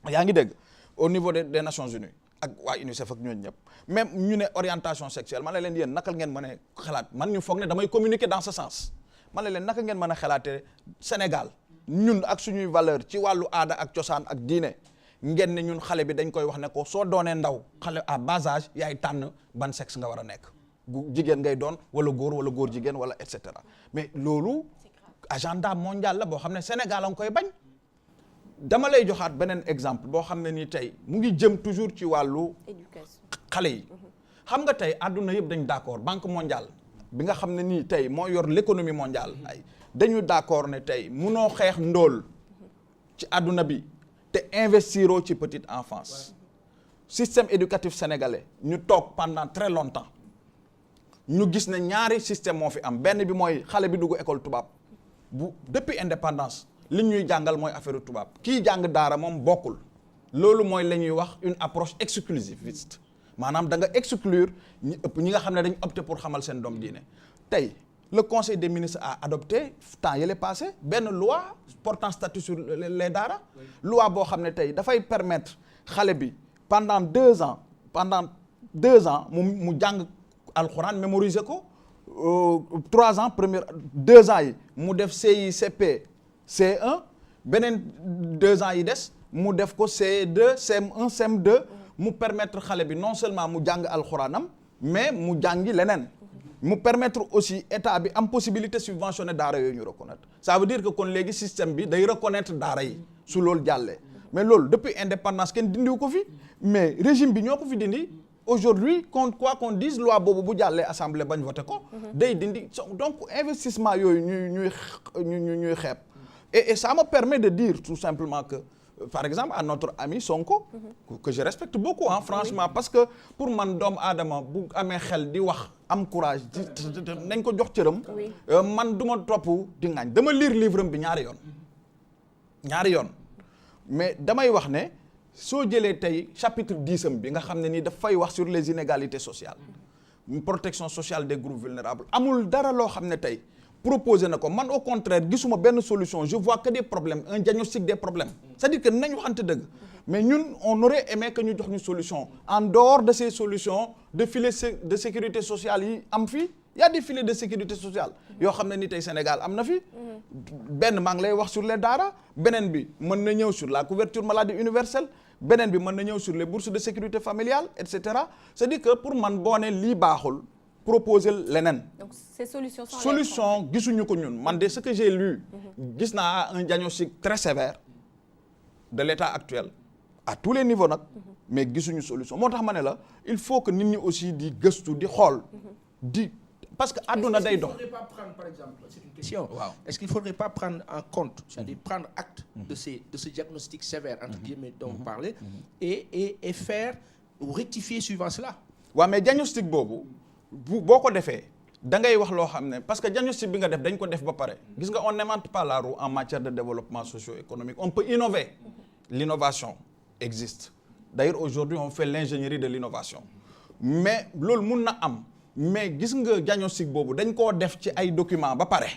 yaa ngi dégg au niveau des Nations Unies ak waa UNICEF ak ñooñu ñëpp même ñu ne orientation sexuelle man la leen yéen naka ngeen mën a xalaat man ñu foog ne damay communiquer dans ce sens man la leen naka ngeen mën a xalaatee Sénégal ñun ak suñuy valeur ci wàllu aada ak cosaan ak diine ngeen ne ñun xale bi dañ koy wax ne ko soo doonee ndaw xale à bas âge yaay tànn ban sexe nga war a nekk jigéen ngay doon wala góor jigéen wala et cetera mais loolu agenda mondial la boo xam ne Sénégal a ngi koy bañ dama lay joxaat beneen exemple boo xam ne ni tey mu ngi jëm toujours ci wàllu xale yi xam nga tey àdduna yëpp dañ d'accord Banque mondiale bi nga xam ne nii tey moo yor l'économie mondiale ay dañu d'accord ne tey munoo xeex ndóol ci àdduna bi te investiroo ci petite enfance système éducatif sénégalais ñu toog pendant très longtemps ñu gis ne ñaari système moo fi am benn bi mooy xale bi dugg école tubaab bu depuis indépendance li ñuy jàngal mooy affaire tubaab kii jàng daara moom bokkul loolu mooy la ñuy wax une approche exclusiviste maanaam da nga exclure ñi nga xam ne dañ opté pour xamal seen doom diine tey le conseil des ministres a adopté temps yële passé benn loi portant statut sur les daara loi boo xam ne tey dafay permettre xale bi pendant 2 ans mu jàng alxuraan mémoriser ko 3 ans 2 ans yi mu def CI CP C1 beneen 2 ans yi des mu def ko C2 CM1 CM2 mu permettre xale bi non seulement mu jàng alxuraanam mais mu jàngi leneen mu permettre aussi état bi am possibilité subventionner daara yooyu ñu reconnaître ça veut dire que kon léegi système bi day reconnaître daara yi su loolu jàllee mais loolu depuis indépendance kenn dindiw ko fi mais régime bi ñoo ko fi dindi aujourd'hui quoi qu'on dise loi boobu bu jàllee assemblée bañ voté ko day dindi donc investissement yooyu ñuy xeeb et ça me permet de dire tout simplement que par exemple à notre ami Sonko que je respecte beaucoup franchement parce que pour man doomu aadama bu amee xel di wax am courage nañ ko jox cëram man du ma topp di ngaañ dama lire livre am bi ñaari yoon mais damay wax ne soo jëlee tey chapitre 10 am bi nga xam ne nii dafay wax sur les inégalités sociales protection sociale des groupes vulnérables amul dara loo xam ne tey proposé na ko man au contraire gisuma benn solution je vois que des problèmes un diagnostic des problèmes c'est-à-dire que nañ waxante dëgg mais ñun on aurait aimé que ñu jox ñu solution en dehors de ces solutions de filets de sécurité sociale yi am fii y a des filets de sécurité sociale yoo xam ne ni tey Sénégal am na fi benn maa ngi lay wax sur les daara beneen bi mën na ñëw sur la couverture maladie universelle beneen bi mën na ñëw sur les bourses de sécurité familiale et cetera c'est-à-dire que pour man boo ne lii baaxul proposer leneen. Donc ces solutions sont solution gisuñu ko ñun man de ce que j'ai lu gis naa un diagnostic très sévère de l'état actuel à tous les niveaux nag mais gisuñu solution moo tax ma ne la il faut que nit ñi aussi di gëstu di xool di parce que àdduna day dox. Est-ce qu'il ne faudrait pas prendre par exemple c'est une question. Wow. Est-ce qu'il ne faudrait pas prendre en compte c'est-à-dire prendre acte de ce diagnostic sévère entre guillemets dont vous parlez et faire ou rectifier suivant cela. waaw mais diagnostic boobu boo ko defee da ngay wax loo xam ne parce que diagnostic bi nga def dañ ko def ba pare gis nga on n'invente pas la roue en matière de développement socio-économique on peut innover l'innovation existe d'ailleurs aujourd'hui on fait l'ingénierie de l'innovation mais loolu mun na am mais gis nga diagnostic boobu dañ koo def ci ay documents ba pare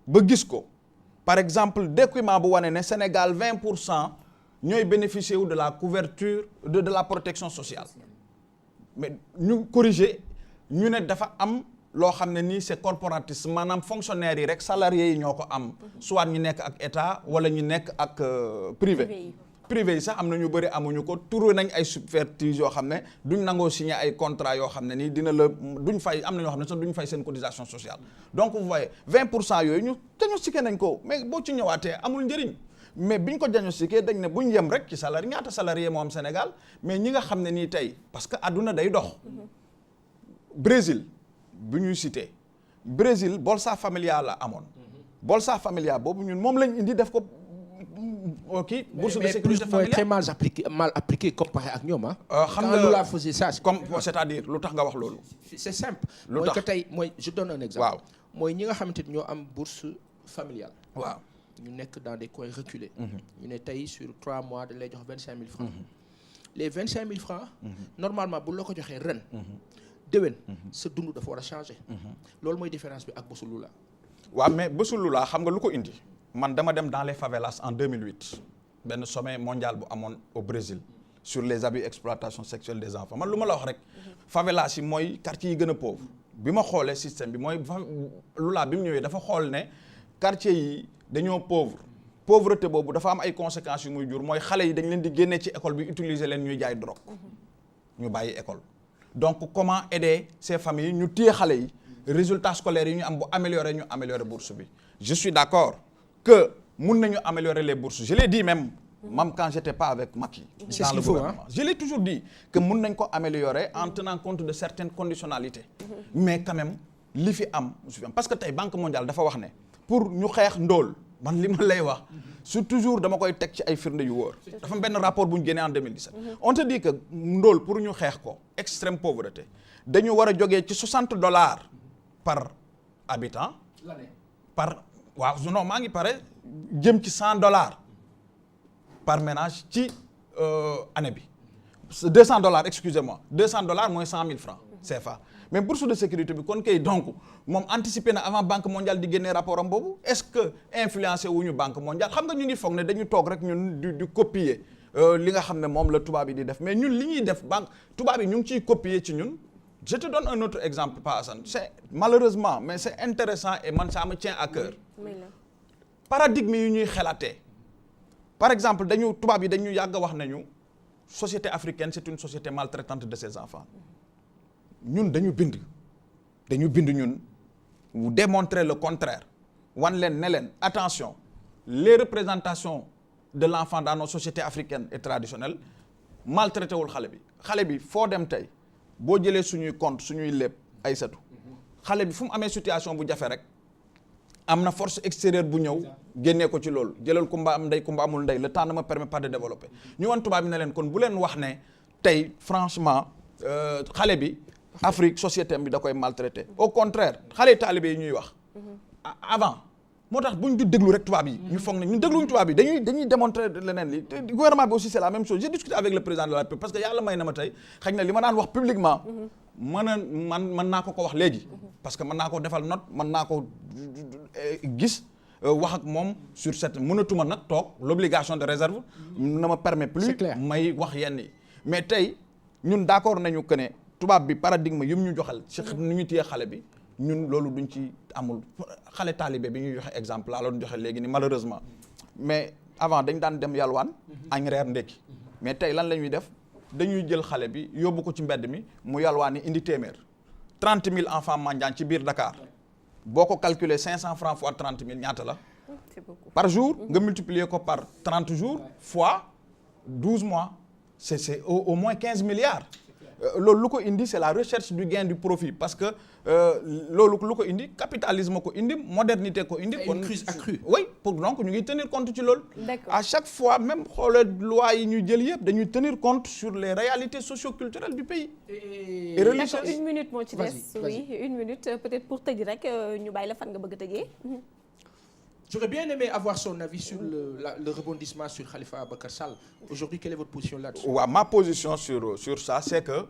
ba gis ko par exemple document bu wane ne Sénégal 20% ñooy bénéficier wu de la couverture de la protection sociale mais ñu corriger ñu ne dafa am loo xam ne nii c'est corporatiste maanaam fonctionnaires yi rek salariés yi ñoo ko am soit ñu nekk ak état wala ñu nekk ak privé yi sax am na ñu bëri amuñu ko trouvé nañ ay subterfuge yoo xam ne duñ nangoo signer ay contrat yoo xam ne nii dina la duñ fay am na ñoo xam ne sax duñ fay seen cotisation sociale donc vous voyez 20% yooyu ñu diagnostiqué nañ ko mais boo ci ñëwaatee amul njëriñ mais biñ ko diagnostiqué dañ ne buñ yem rek ci salarié ñaata salarié moo am Sénégal mais ñi nga xam ne nii tey parce que àdduna day dox Brésil bu ñuy cité Brésil Bolsa Familia la amoon Bolsa Familia boobu ñun moom lañ indi def ko kii bourse de sécurité familiale très mal appliqué comparé ak ñoom xam nga la faisait ça comme c'est-à-dire lu tax nga wax loolu c'est simple lu mooy tax que tey mooy je donne un exemple waaw mooy ñi nga xamante ni ñoo am bourse familiale waaw ñu nekk dans des coins reculés ñu ne tey sur 3 mois dañ lay jox 25 000 francs les 25 000 francs normalement bu la ko joxee ren déwén sa dund dafa war a changer loolu mooy différence bi ak Bosu Lula waaw mais Bosu Lula xam nga lu ko indi man dama dem dans les favelas en 2008 benn sommet mondial bu amoon au Brésil sur les abus exploitation sexuelle des enfants man lu ma la wax rek favelas yi mooy quartier yi gën a pauvre bi ma xoolee système bi mooy Lula bi mu ñëwee dafa xool ne quartier yi dañoo pauvreté boobu dafa am ay conséquences yu muy jur mooy xale yi dañ leen di génnee ci école bi utiliser leen ñuy jaay drogue ñu bàyyi école donc comment aider ces familles ñu téye xale yi résultats scolaires yi ñu am bu améliorer bourse bi je suis d'accord que mun nañu améliorer les bourses je l'ai dit même même quand j'étais pas avec Macky C'est dans ce le qu'il faut, gouvernement je l'ai toujours dit que mun nañ ko améliorer en tenant compte de certaines conditionnalités mais quand même li fi am parce que tey Banque mondiale dafa wax ne pour ñu xeex ndóol man li ma lay wax c'est toujours dama koy teg ci ay firnde yu wóor dafa am benn rapport bu ñu génnee en 2017 on te dit que ndóol pour ñu xeex ko extrême pauvreté dañu war a jógee ci $60 par habitant par waaw non maa ngi pare jëm ci $100 par ménage ci année bi $200 excusez-moi $200 mooy 100 000 francs CFA mais bourse de sécurité bi kon kay donc moom anticiper na avant Banque mondiale di génnee rapport am boobu est-ce que influencé wuñu Banque mondiale xam nga ñu ngi foog ne dañu toog rek ñun di copier li nga xam ne moom la tubaab yi di def mais ñun li ñuy def banque tubaab yi ñu ngi ciy copier ci ñun. Je te donne un autre exemple, Pa Assane. C'est malheureusement, mais c'est intéressant et man ça me tient à cœur. Paradigme yi ñuy xelaatee. Par exemple, tubaab yi dañu yàgg wax nañu société africaine c'est une société maltraitante de ses enfants. Ñun dañu bind ñun vous démontrer le contraire. Wan leen ne leen attention, les représentations de l'enfant dans nos sociétés africaines et traditionnelles maltraité wul xale bi. Xale bi foo dem tey. boo jëlee suñuy compte suñuy lépp ay satu xale bi fu mu amee situation bu jafe rek am na force extérieure bu ñëw génnee ko ci loolu jëlal kumba am ndey kumba amul ndey le temps ne me permet pas de développer ñu wan tubaab bi ne leen kon bu leen wax ne tey franchement xale bi Afrique société bi da koy maltraité au contraire xale taalibe yi ñuy wax avant moo tax bu ñu di déglu rek tubaab yi ñu foog ne ñun dégluñu tubaab yi dañuy démontrer leneen li te gouvernement bi aussi c'est la même chose j'ai discuté avec le président de la République parce que yàlla may na ma tey xëy na li ma daan wax publiquement mën naa ko wax léegi parce que mën naa ko defal note mën naa ko gis wax ak moom sur cette mënatuma nag toog l'obligation de réserve ne me permet plus may wax yenn yi mais tey ñun d'accord nañu que ne tubaab bi paradigme yum ñu joxal ci nu ñu téye xale bi ñun loolu duñ ci amul xale taalibe bi ñuy joxe exemple laa doon joxe léegi ni malheureusement mais avant dañ daan dem yalwaan añ reer ndekki mais tey lan la ñuy def dañuy jël xale bi yóbbu ko ci mbedd mi mu yalwaan ni indi téeméer 30 000 enfants mendiants ci biir Dakar boo ko calculer 500 francs fois 30 000 ñaata la par jour nga multiplier ko par 30 jours fois 12 mois c'est au moins 15 milliards loolu lu ko indi c'est la recherche du gain du profit parce que loolu lu ko indi capitalisme ko indi modernité ko indi. Une crise accrue. Oui pour donc ñu ngi tenir compte ci loolu. À chaque fois même xoolal loi yi ñu jël yëpp dañuy tenir compte sur les réalités socio-culturelles du pays. Et religieuses. D'accord, une minute moo ci des. Oui, une minute peut-être pour tëj rek ñu bàyyi la fan nga bëgg a tëjee. J'aurais bien aimé avoir son avis sur le rebondissement sur Khalifa Ababacar Sall. Aujourd'hui, quelle est votre position là-dessus? Ouais, ma position sur ça, c'est que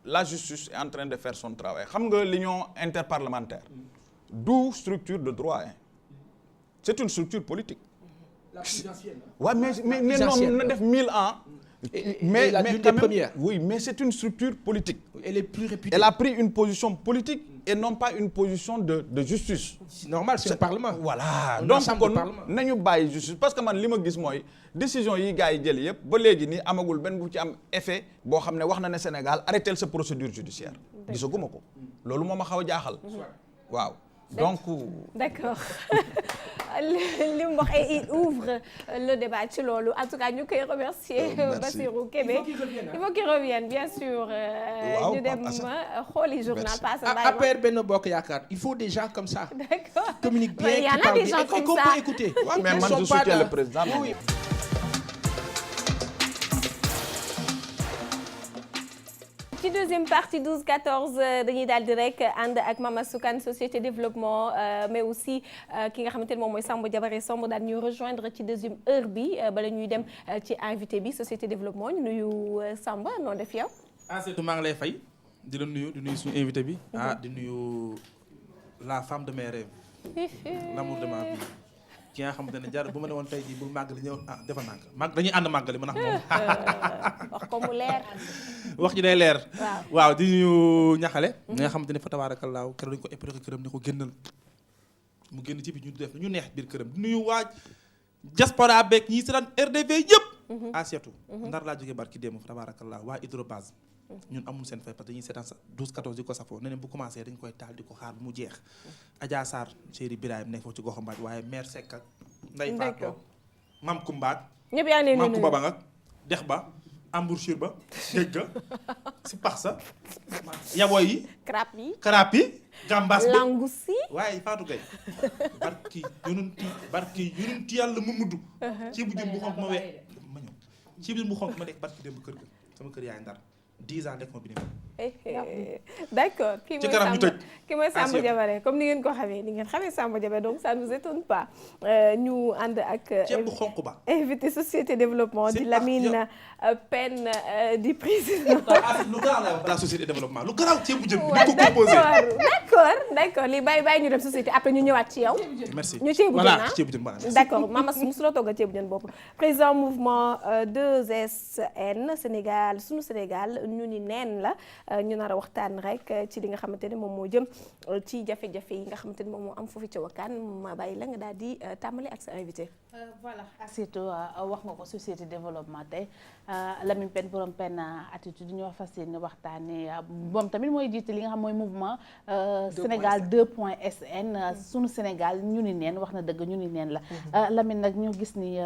la justice est en train de faire son travail. Xam nga l'union interparlementaire, d'où structure de droit. Hein. C'est une structure politique. La plus ancienne. Ouais, mais non, on a 1000 ans. Mais l'une des premières. Oui, mais c'est une structure politique. Elle est plus réputée. Elle a pris une position politique et non pas une position de justice. C'est normal, c'est un parlement. Voilà. Un Donc ensemble de kon nañu bàyyi justice parce que man li ma gis mooy décision yi gars yi jël yëpp ba léegi nii amagul benn bu ci am effet boo xam ne wax na ne Sénégal arrêtel sa procédure judiciaire. Gisaguma ko. Loolu moo ma xaw a jaaxal. Waaw. Donc d'accord li mu wax il ouvre le débat ci loolu en tout cas ñu koy remercier Bassirou Kébé il faut qu'il revienne bien sûr ñu dem xooli journal passe APR Benno Bokk Yaakaar il faut des gens comme ça d'accord communique bien qui parlent bien et qu'on peut écouter. Mais man je soutiens le président. Oui. ci deuxième partie 12-14 dañuy daal di rek ànd ak Mama Soukane société développement mais aussi ki nga xamante ne moom mooy Samba Diabaré Samb daal ñuy rejoindre ci deuxième heure bi bala ñuy dem ci invité bi société développement ñu nuyu Samba noo def yow. surtout maa ngi lay fay di la nuyu suñu invité bi. di nuyu la femme de mes rêves. l'amour de ma vie. ki nga xamante ne jar bu ma ne woon tey jii bul màggali ñëw defal naa ko dañuy ànd màggali ma nax moom. wax ko mu leer. wax ji day leer. waaw di nuyu ñaxale. nga xamante ne fa tabaarakallaahu keroog dañu ko épreuve këram ne ko génnal mu génn ci bi ñu def ñu neex biir këram di nuyu waa diaspora beeg ñi si daan RDV yëpp. surtout ndar laa jógee barki démb fa tabaarakallaahu waa hydrobase. ñun amul seen fay parce que dañuy seetaan sa 12-14 di ko safoo ne bu commencé dañ koy taal di ko xaar bu mu jeex. Adja Sarr chéri Birahim nekk foofu ci goxu mbaaj waaye mère Seck ak Ndeye Fatou Mam Kumbaat. ñëpp yaa ngi leen di nuyu Mam Kumba ba nga dex ba embouchure ba géej ga si pax sa yaboy yi. Krap yi. Gambas bi langus yi. waaye Fatou Gueye barki yonenti yàlla Mamadou. ci bu jën bu xonk ma weex ma ñëw ci bu jën bu xonk ma nekk barki démb kër ga sama kër yaay Ndar 10 ans nekk ma bi ni d'accord ki mooy Samba Diabaré comme ni ngeen ko xamee ni ngeen xamee Samba Diabaré donc ça ne nous étonne pas ñu ànd ak ceeb bu xonq ba invité société développement di Lamine Pène di président lu garaaw la wax la société développement lu garaaw ceeb bu jën bi ko composé d'accord lii bàyyi ñu dem société après ñu ñëwaat ci yow merci ñu ceebu jën voilà d'accord Mama musuloo togg ceebu jën bopp président mouvement 2SN Sénégal sunu Sénégal ñu ni neen la ñu nar a waxtaan rek ci li nga xamante ne moom moo jëm ci jafe-jafe yi nga xamante ne moom moo am foofu ca Wakkaan ma bàyyi la nga daal di tàmbali ak sa invité. voilà surtout wax nga ko société développement tey Lamine Pène borom Pène attitude ñu wax fas yéene waxtaanee moom tamit mooy jiite li nga xam mooy mouvement Sénégal 2.sn sunu Sénégal ñu ni neen wax na dëgg ñu ni neen la Lamine nag ñu gis ni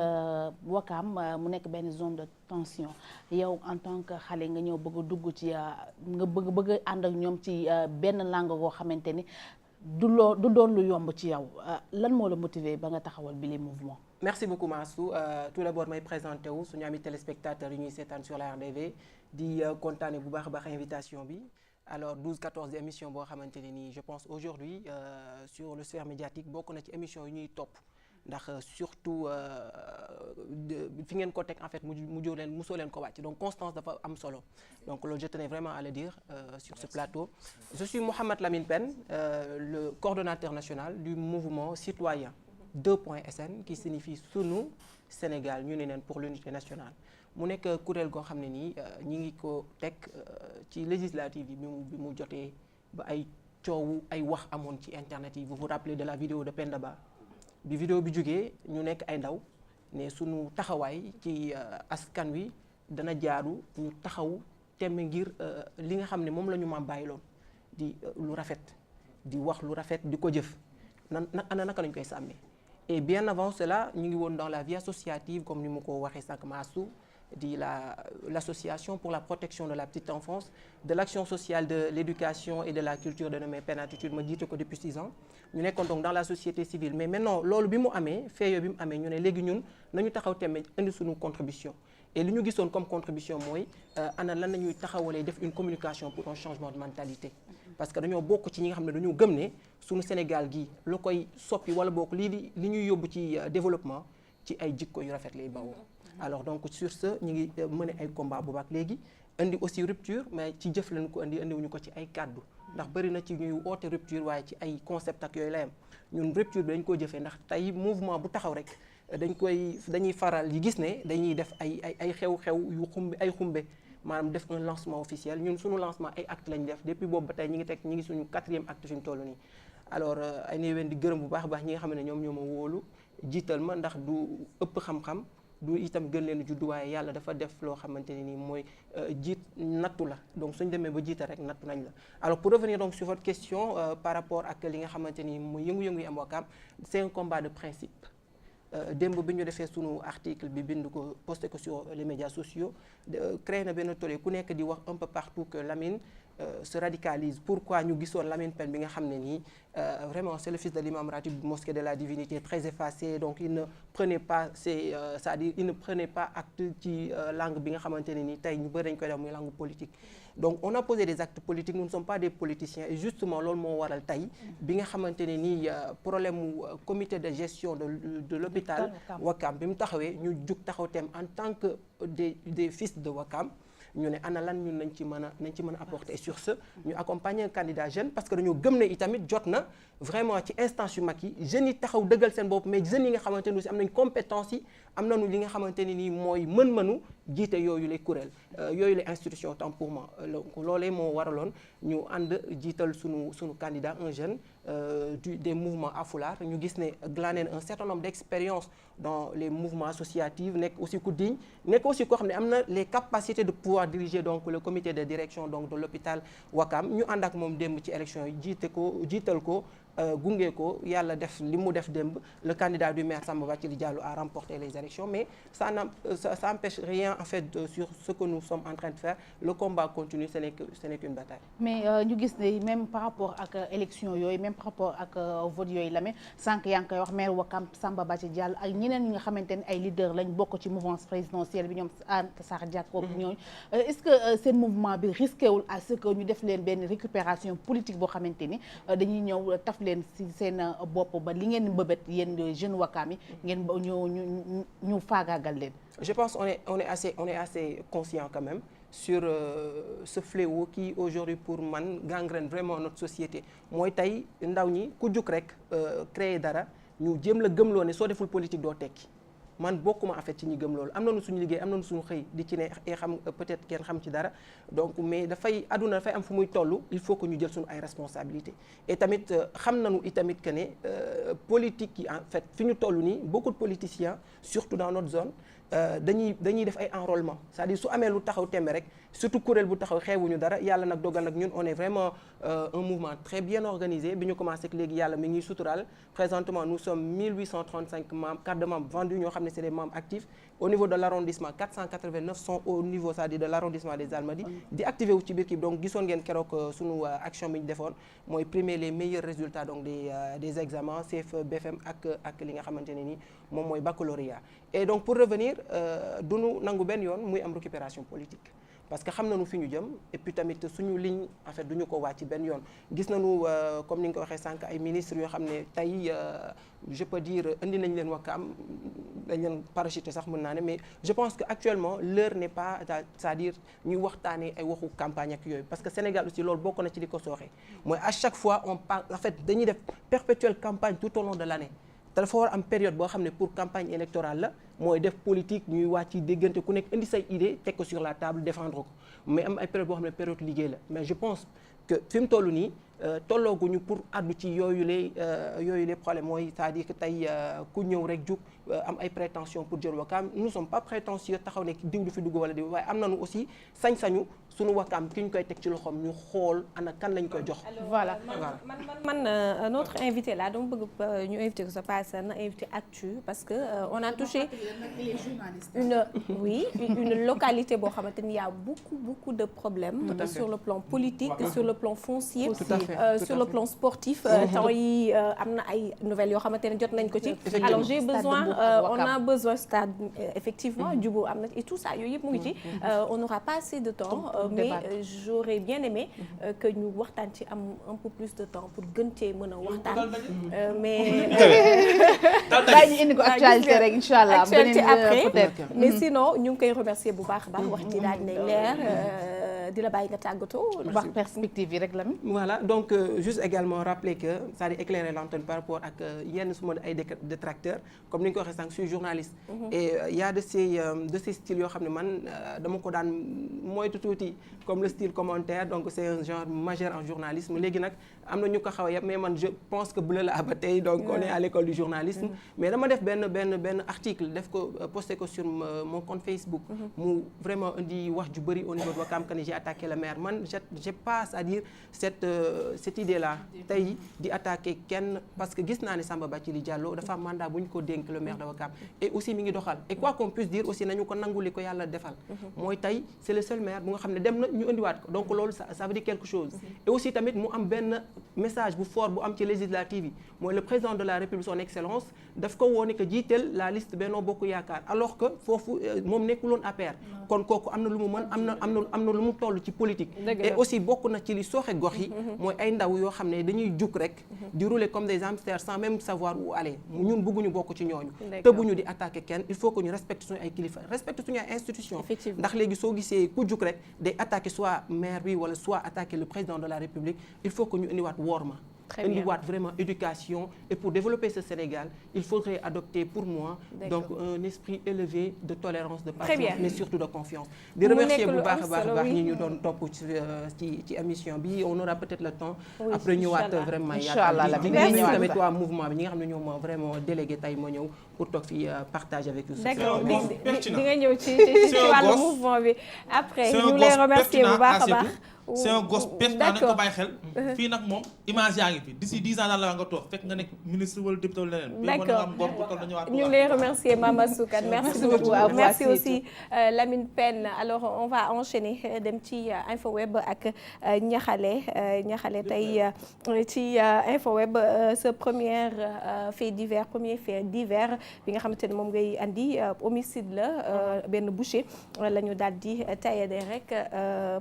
Wakam mu nekk benn zone de tension yow en tant que xale nga ñëw bëgg a dugg ci nga bëgg ànd ak ñoom ci benn langue goo xamante ni du doon lu yomb ci yow lan moo la motiver ba nga taxawal bi les mouvements. Merci beaucoup Massou tout d'abord may présenté wu suñu ami téléspectateurs yi ñuy seetaan sur la RDV di kontaane bu baax a baax invitation bi alors 12-14 di émission boo xamante ne nii je pense aujourd'hui sur le sphère médiatique bokk na ci émission yi ñuy topp ndax surtout fi ngeen ko teg en fait mujjoo leen mosoo leen ko wàcc donc constance dafa am solo donc loolu je tenais vraiment à le dire sur ce plateau. Je suis Mohamed Lamine Pène le coordonnateur national du mouvement citoyen 2.sn qui signifie sunu Sénégal ñu ne neen pour l'unité nationale mu nekk kuréel goo xam ne nii ñi ngi ko teg ci législative yi bi mu jotee ba ay coowu ay wax amoon ci internet yi vous vous rappelez de la vidéo de Penda Ba bi vidéo bi jógee ñu nekk ay ndaw ne sunu taxawaay ci askan wi dana jaadu ñu taxaw temme ngir li nga xam ne moom la ñu ma bàyyiloon di lu rafet di wax lu rafet di ko jëf naka lañ koy sàmmee et bien avant cela ñu ngi woon dans la vie associative comme ni mu ko waxee sànq Massou di l'association pour la protection de la petite enfance de l'action sociale de l'éducation et de la culture dénommée Pène Attitude ma jiite ko depuis 6 ans ñu nekkoon donc dans la société civile mais maintenant loolu bi mu amee feeyoo bi mu amee ñu ne léegi ñun nañu taxaw temme indi suñu contribution et li ñu gisoon comme contribution mooy ana lan nañuy taxawalee def une communication pour un changement de mentalité parce que dañoo bokk ci ñi nga xam ne dañoo gëm ne suñu Sénégal gi lu koy soppi wala bokk li ñuy yóbbu ci développement ci ay jikko yu rafet lay bawoo alors donc sur ce ñu ngi mener ay combat bu baax léegi indi aussi rupture mais ci jëf lañu ko indiwuñu ko ci ay kàddu ndax bëri na ci ñuy woote rupture waaye ci ay concept ak yooyu la yam ñun rupture bi dañ ko jëfee ndax tey mouvement bu taxaw rek dañuy faral yi gis ne dañuy def ay xew-xew yu xumbe maanaam def un lancement officiel ñun suñu lancement ay acte lañ def depuis boobu ba tey ñi ngi suñu 4e acte fi ñu toll nii alors ay néeween di gërëm bu baax a baax ñi nga xam ne ñoom ñoo ma wóolu jiital ma ndax du ëpp xam-xam du itam gën leen juddu waaye yàlla dafa def loo xamante ne nii mooy jiit nattu la donc suñ demee ba jiita rek nattu nañ la alors pour revenir donc sur votre question par rapport ak li nga xamante ni mooy yëngu-yëngu yi am Wakam c'est un combat de principe démb bi ñu defee sunu article bi bind ko posté ko sur les médias sociaux créé na benn tollé ku nekk di wax un peu partout que Lamine se radicalise pourquoi ñu gisoon Lamine Pène bi nga xam ne nii vraiment c'est le fils de l'imam ratib mosquée de la divinité très effacé donc il ne prenait pas c'est-à-dire il ne prenait pas acte ci langue bi nga xamante ne nii tey ñu bëri dañ koy def muy langue politique donc on a posé des actes politiques nous ne sommes pas des politiciens et justement loolu moo waral tey bi nga xamante ne nii problème mu comité de gestion de l'hôpital Wakam bi mu taxawee ñu jug taxaw tem en tant que des fils de Wakam ñu ne ana lan ñun nañ ci mën a apporter et sur ce ñu accompagner un candidat jeune parce que dañoo gëm ne itamit jot na vraiment ci instance yu mag yi jeunes yi taxaw dëggal seen bopp mais jeunes yi nga xamante ne aussi am nañ compétence yi am nañu li nga xamante ne nii mooy mën-mënu jiite yooyu lay kuréel yooyu lay institution autant pour moi donc loolee moo waraloon ñu ànd jiital sunu candidat un jeune des mouvements Haalpulaar ñu gis ne glané un certain nombre d'expériences dans les mouvements associatifs nekk aussi ku digne nekk aussi koo xam ne am na les capacités de pouvoir diriger donc le comité de direction donc de l'hôpital Wakam ñu ànd ak moom démb ci élection yi jiital ko gunge ko yàlla def li mu def démb le candidat du maire Samba Bathily Diallo a remporté les élections mais ça n'empêche rien en fait sur ce que nous sommes en train de faire le combat continue ce n'est qu'une bataille. mais ñu gis ne même par rapport ak élection yooyu même par rapport ak vote yooyu la sànq yaa ngi koy wax maire Ouakam Samba Bathily Diallo ak ñeneen ñi nga xamante ne ay leader lañ bokk ci mouvance présidentielle bi ñoom Anta Sarr Diack ñooñu est-ce que seen mouvement bi risqué wul à ce que ñu def leen benn récupération politique boo xamante ni dañuy ñëw taf leen ci seen bopp ba li ngeen mbëbët yéen jeunes Ouakam yi ngeen ñu faagaagal leen. Je pense on est assez conscient quand même sur ce fléau qui aujourd'hui pour man gangrène vraiment notre société mooy tey ndaw ñi ku jug rek créer dara ñu jéem la gëmloo ne soo deful politique doo tekki man bokkuma en fait ci ñi gëm loolu am nañu suñu liggéey am nañu suñu xëy di ci ne xam peut-être kenn xam ci dara donc mais dafay àdduna dafay am fu muy toll il faut que ñu jël suñu ay responsabilités et tamit xam nañu itamit que ne politique yi en fait fi ñu toll nii beaucoup de politiciens surtout dans notre zone dañuy def ay enrôlement c'est-à-dire su amee lu taxaw tembe rek surtout kuréel bu taxaw xeewuñu dara yàlla nag dogal nag ñun on est vraiment un mouvement très bien organisé bi ñu commencé ak léegi yàlla mi ngi suturaal présentement nous sommes 1835 membres carte de membres vendus ñoo xam ne c'est des membres actifs au niveau de l'arrondissement 489 sont au niveau c'est-à-dire de l'arrondissement des Almadies di activé wu ci biir kii donc gisoon ngeen keroog sunu action bi ñu defoon mooy primer les meilleurs résultats donc des examens CFEE BFM ak li nga xamante ne ni moom mooy baccalauréat et donc pour revenir duñu nangu benn yoon muy am récupération politique parce que xam nañu fi ñu jëm et puis tamit suñu ligne en fait duñu ko wàcc benn yoon gis nañu comme ni nga ko waxee sànq ay ministres yoo xam ne tey je peux dire indi nañ leen Ouakam dañ leen parachuté sax mën naa ne mais je pense que actuellement l'heure n'est pas c'est-à-dire ñuy waxtaanee ay waxu campagne ak yooyu parce que Sénégal aussi loolu bokk na ci li ko sooxee mooy à chaque fois on parle en fait dañuy def perpétuelle campagne tout au long de l'année te dafa war am période boo xam ne pour campagne électorale la mooy def politique ñuy wàcc ci déggante ku nekk indi say idée teg ko sur la table défendre ko mais am ay période boo xam ne période liggéey la mais je pense que fi mu toll nii tollooguñu pour addu ci yooyu les problèmes mooy c'est-à-dire que tey ku ñëw rek jug am ay prétentions pour jël Ouakam nous sommes pas prétentieux taxaw ne diw du fi dugg wala diw waaye am nañu aussi sañ-sañu suñu Ouakam ki ñu koy teg ci loxoom ñu xool ana kan lañ koy jox. voilà man notre invité là dama bëgg ñu invité ko sa personne invité Actu parce que on a touché une localité boo xamante ni y a beaucoup de problèmes sur le plan politique sur le plan foncier sur le plan sportif temps yi am na ay nouvelles yoo xamante ne jot nañ ko ci alors j'ai besoin on a besoin stade effectivement jubóo am na et tout ça yooyu yëpp mu ngi ci on n'aura pas assez de temps mais j'aurais bien aimé que ñu waxtaan ci am un peu plus de temps pour gën cee mën a waxtaan mais bàyyi ñu indi ko actualité rek inchallah actualité après mais sinon ñu ngi koy remercier bu baax a baax wax ci daal nañ leer di la bàyyi nga tàggatoo wax perspective yi rek la mi voilà donc juste également rappeler que c'est-à-dire éclairer l'antenne par rapport ak yenn suma ay détracteurs comme ni nga ko waxee sànq je suis journaliste et il y a de ces styles yoo xam ne man dama ko daan moytu tuuti comme le style commentaire donc c'est un genre majeur en journalisme léegi nag am na ñu ko xaw a yëpp mais man je pense que bleu la ba tey donc on est à l'école du journalisme mais dama def benn article def ko posté ko sur mon compte Facebook mu vraiment indi wax ju bëri au niveau de Ouakam que j'ai attaqué le maire man j'ai pas c'est-à-dire cette idée là tey di attaquer kenn parce que gis naa ne Samba Bathily Diallo dafa am mandat bu ñu ko dénk le maire de Ouakam et aussi mi ngi doxal et quoi qu'on puisse dire aussi nañu ko nanguli ko yàlla defal mooy tey c'est le seul maire bu nga xam ne dem na ñu indiwaat ko donc loolu ça veut dire quelque chose et aussi tamit mu am benn message bu fort bu am ci législative yi mooy le président de la République son excellence daf ko woone que jiiteel la liste Benno Bokk Yaakaar alors que foofu moom nekkuloon APR kon kooku am na lu mu mën am na lu mu toll ci politique et aussi bokk na ci li sooxe gox yi mooy ay ndaw yoo xam ne dañuy jug rek di rouler comme des hamsters sans même savoir où aller ñun bëgguñu bokk ci ñooñu tëbuñu di attaquer kenn il faut que ñu respecte suñu ay kilifa respecte suñu ay institution ndax léegi soo gisee ku jug rek day attaquer soit maire bi wala soit attaquer le président de la République il faut que ñu indiwaat worma indiwaat vraiment éducation et pour développer ce Sénégal il faudrait adopter pour moi donc un esprit élevé de tolérance de patience mais surtout de confiance di remercier bu baax a baax ñi ñu doon topp ci émission bi on aura peut-être le temps après ñëwaat vraiment yaatal bi tamit waa mouvement bi ñi nga xam ne ñoom vraiment délégué tey ma ñëw pour toog fi partage avec vous d'accord di nga ñëw ci wàllu mouvement bi après ñu lay remercier bu baax a baax c'est un gosse pertinent nañ ko bàyyi xel. fii nag moom image yaa ngi fi d'ici 10 ans daal la nga toog fekk nga nekk ministre wala député wala leneen. d'accord ñu ngi lay remercier Mama Soukat merci beaucoup merci aussi Lamine Pène alors on va enchaîner dem ci InfoWeb ak ñaxale tey ci InfoWeb ce premier fait divers bi nga xamante ne moom ngay andi homicide la benn boucher la ñu daal di taillé rek